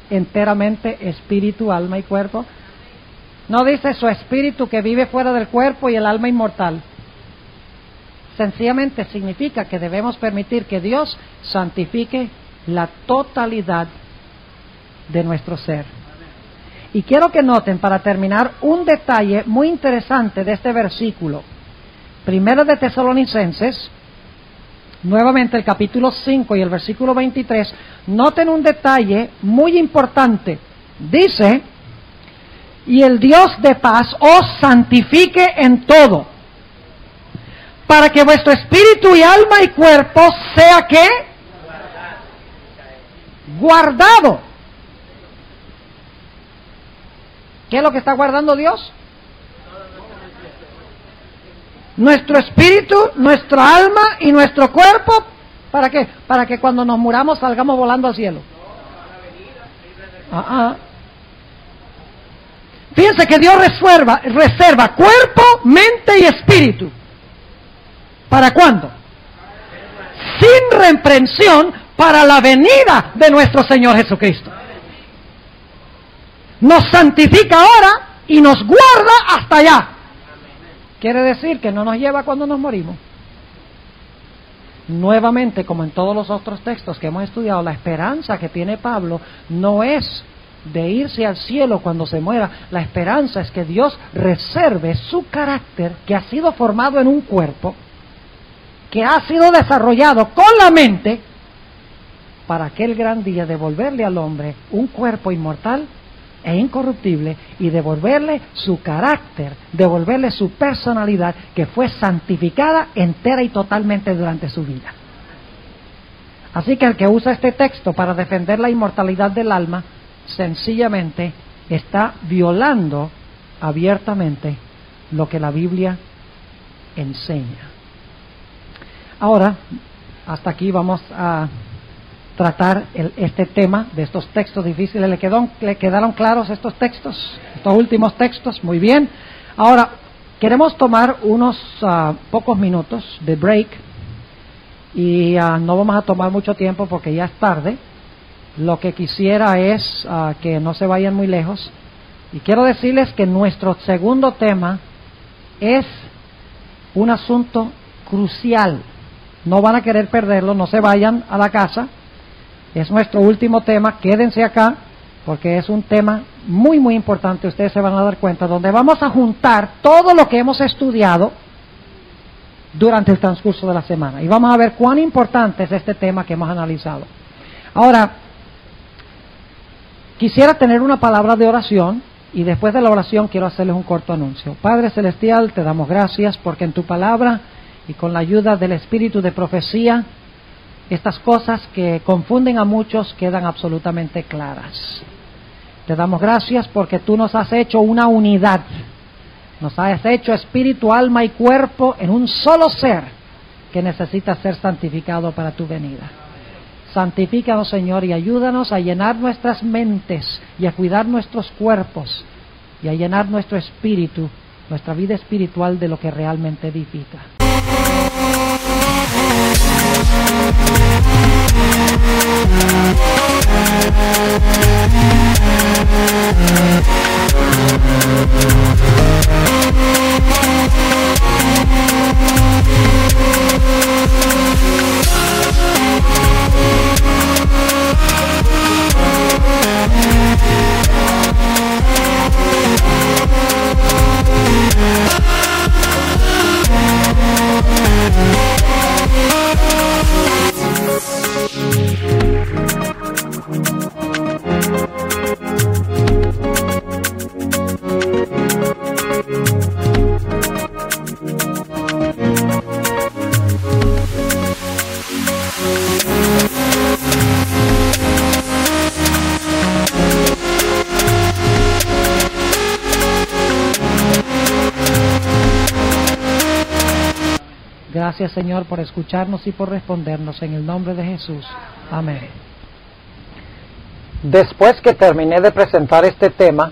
enteramente espíritu, alma y cuerpo. No dice su espíritu que vive fuera del cuerpo y el alma inmortal. Sencillamente significa que debemos permitir que Dios santifique la totalidad de nuestro ser. Y quiero que noten, para terminar, un detalle muy interesante de este versículo. Primero de Tesalonicenses, nuevamente el capítulo 5 y el versículo 23, noten un detalle muy importante. Dice, y el Dios de paz os santifique en todo, para que vuestro espíritu y alma y cuerpo sea ¿qué? Guardado. ¿Qué es lo que está guardando Dios? Nuestro espíritu, nuestra alma y nuestro cuerpo. ¿Para qué? Para que cuando nos muramos salgamos volando al cielo. Fíjense que Dios reserva cuerpo, mente y espíritu. ¿Para cuándo? Sin reprensión, para la venida de nuestro Señor Jesucristo. Nos santifica ahora y nos guarda hasta allá. Quiere decir que no nos lleva cuando nos morimos. Nuevamente, como en todos los otros textos que hemos estudiado, la esperanza que tiene Pablo no es de irse al cielo cuando se muera. La esperanza es que Dios reserve su carácter, que ha sido formado en un cuerpo, que ha sido desarrollado con la mente, para aquel gran día devolverle al hombre un cuerpo inmortal e incorruptible y devolverle su carácter, devolverle su personalidad, que fue santificada entera y totalmente durante su vida. Así que el que usa este texto para defender la inmortalidad del alma, sencillamente está violando abiertamente lo que la Biblia enseña. Ahora, hasta aquí vamos a tratar este tema de estos textos difíciles. ¿Le quedaron claros estos textos? Estos últimos textos, muy bien. Ahora, queremos tomar unos pocos minutos de break y no vamos a tomar mucho tiempo porque ya es tarde. Lo que quisiera es que no se vayan muy lejos, y quiero decirles que nuestro segundo tema es un asunto crucial. No van a querer perderlo, no se vayan a la casa. Es nuestro último tema, quédense acá, porque es un tema muy muy importante, ustedes se van a dar cuenta, donde vamos a juntar todo lo que hemos estudiado durante el transcurso de la semana. Y vamos a ver cuán importante es este tema que hemos analizado. Ahora, quisiera tener una palabra de oración, y después de la oración quiero hacerles un corto anuncio. Padre Celestial, te damos gracias porque en tu palabra y con la ayuda del espíritu de profecía, estas cosas que confunden a muchos quedan absolutamente claras. Te damos gracias porque tú nos has hecho una unidad, nos has hecho espíritu, alma y cuerpo en un solo ser que necesita ser santificado para tu venida. Santifícanos, Señor, y ayúdanos a llenar nuestras mentes y a cuidar nuestros cuerpos y a llenar nuestro espíritu, nuestra vida espiritual, de lo que realmente edifica. Gracias, Señor, por escucharnos y por respondernos en el nombre de Jesús. Amén. Después que terminé de presentar este tema,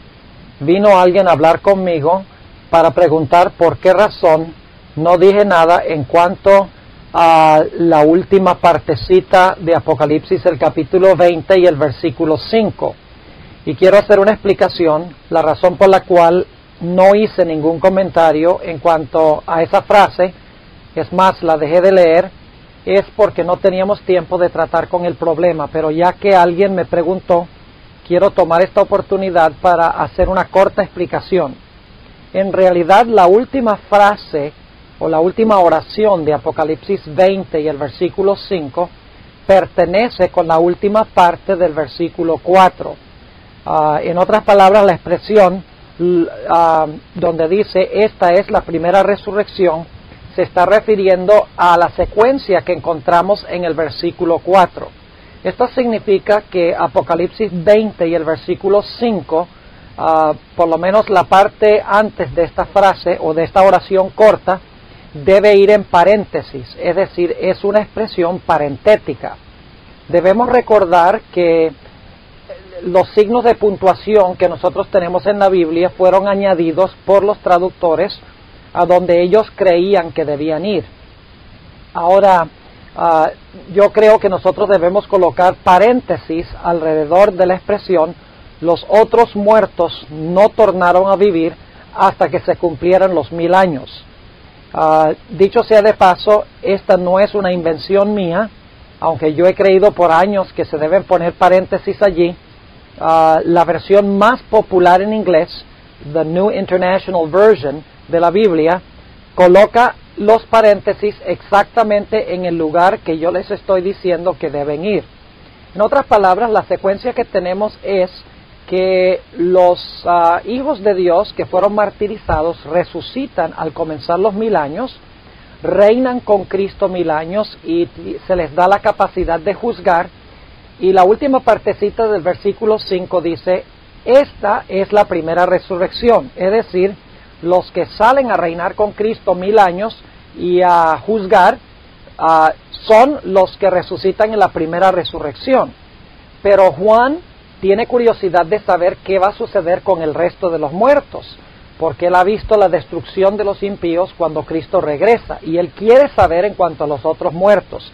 vino alguien a hablar conmigo para preguntar por qué razón no dije nada en cuanto a la última partecita de Apocalipsis, el capítulo 20 y el versículo 5. Y quiero hacer una explicación, la razón por la cual no hice ningún comentario en cuanto a esa frase. Es más, la dejé de leer, es porque no teníamos tiempo de tratar con el problema, pero ya que alguien me preguntó, quiero tomar esta oportunidad para hacer una corta explicación. En realidad, la última frase o la última oración de Apocalipsis 20 y el versículo 5 pertenece con la última parte del versículo 4. En otras palabras, la expresión donde dice, esta es la primera resurrección, se está refiriendo a la secuencia que encontramos en el versículo 4. Esto significa que Apocalipsis 20 y el versículo 5, por lo menos la parte antes de esta frase o de esta oración corta, debe ir en paréntesis, es decir, es una expresión parentética. Debemos recordar que los signos de puntuación que nosotros tenemos en la Biblia fueron añadidos por los traductores a donde ellos creían que debían ir. Ahora, yo creo que nosotros debemos colocar paréntesis alrededor de la expresión, los otros muertos no tornaron a vivir hasta que se cumplieran los 1000 años. Dicho sea de paso, esta no es una invención mía, aunque yo he creído por años que se deben poner paréntesis allí. La versión más popular en inglés, the New International Version de la Biblia, coloca los paréntesis exactamente en el lugar que yo les estoy diciendo que deben ir. En otras palabras, la secuencia que tenemos es que los hijos de Dios que fueron martirizados resucitan al comenzar los 1000 años, reinan con Cristo 1000 años y se les da la capacidad de juzgar. Y la última partecita del versículo 5 dice, esta es la primera resurrección, es decir, los que salen a reinar con Cristo 1000 años y a juzgar son los que resucitan en la primera resurrección. Pero Juan tiene curiosidad de saber qué va a suceder con el resto de los muertos, porque él ha visto la destrucción de los impíos cuando Cristo regresa, y él quiere saber en cuanto a los otros muertos.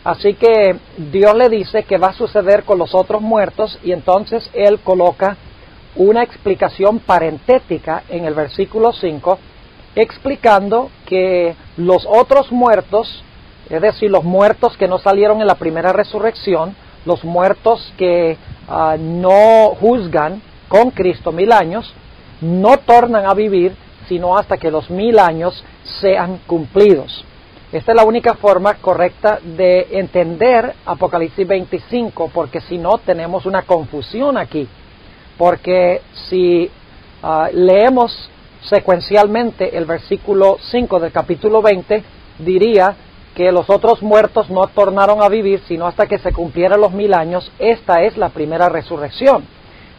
Así que Dios le dice que va a suceder con los otros muertos, y entonces él coloca una explicación parentética en el versículo 5, explicando que los otros muertos, es decir, los muertos que no salieron en la primera resurrección, los muertos que no juzgan con Cristo 1000 años, no tornan a vivir sino hasta que los 1000 años sean cumplidos. Esta es la única forma correcta de entender Apocalipsis 25, porque si no tenemos una confusión aquí. Porque si leemos secuencialmente el versículo 5 del capítulo 20, diría que los otros muertos no tornaron a vivir sino hasta que se cumplieran los 1000 años. Esta es la primera resurrección.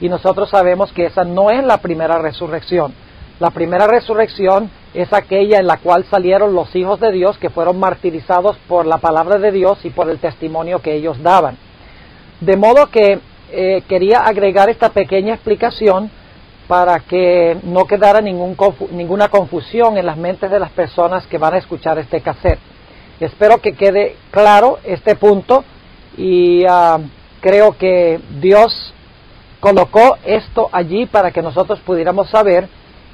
Y nosotros sabemos que esa no es la primera resurrección. La primera resurrección es aquella en la cual salieron los hijos de Dios que fueron martirizados por la palabra de Dios y por el testimonio que ellos daban. De modo que quería agregar esta pequeña explicación para que no quedara ninguna confusión en las mentes de las personas que van a escuchar este cassette. Espero que quede claro este punto y creo que Dios colocó esto allí para que nosotros pudiéramos saber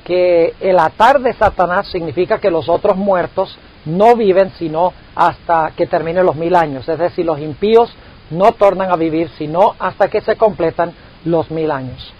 que el atar de Satanás significa que los otros muertos no viven sino hasta que terminen los 1000 años. Es decir, los impíos no tornan a vivir sino hasta que se completan los 1000 años.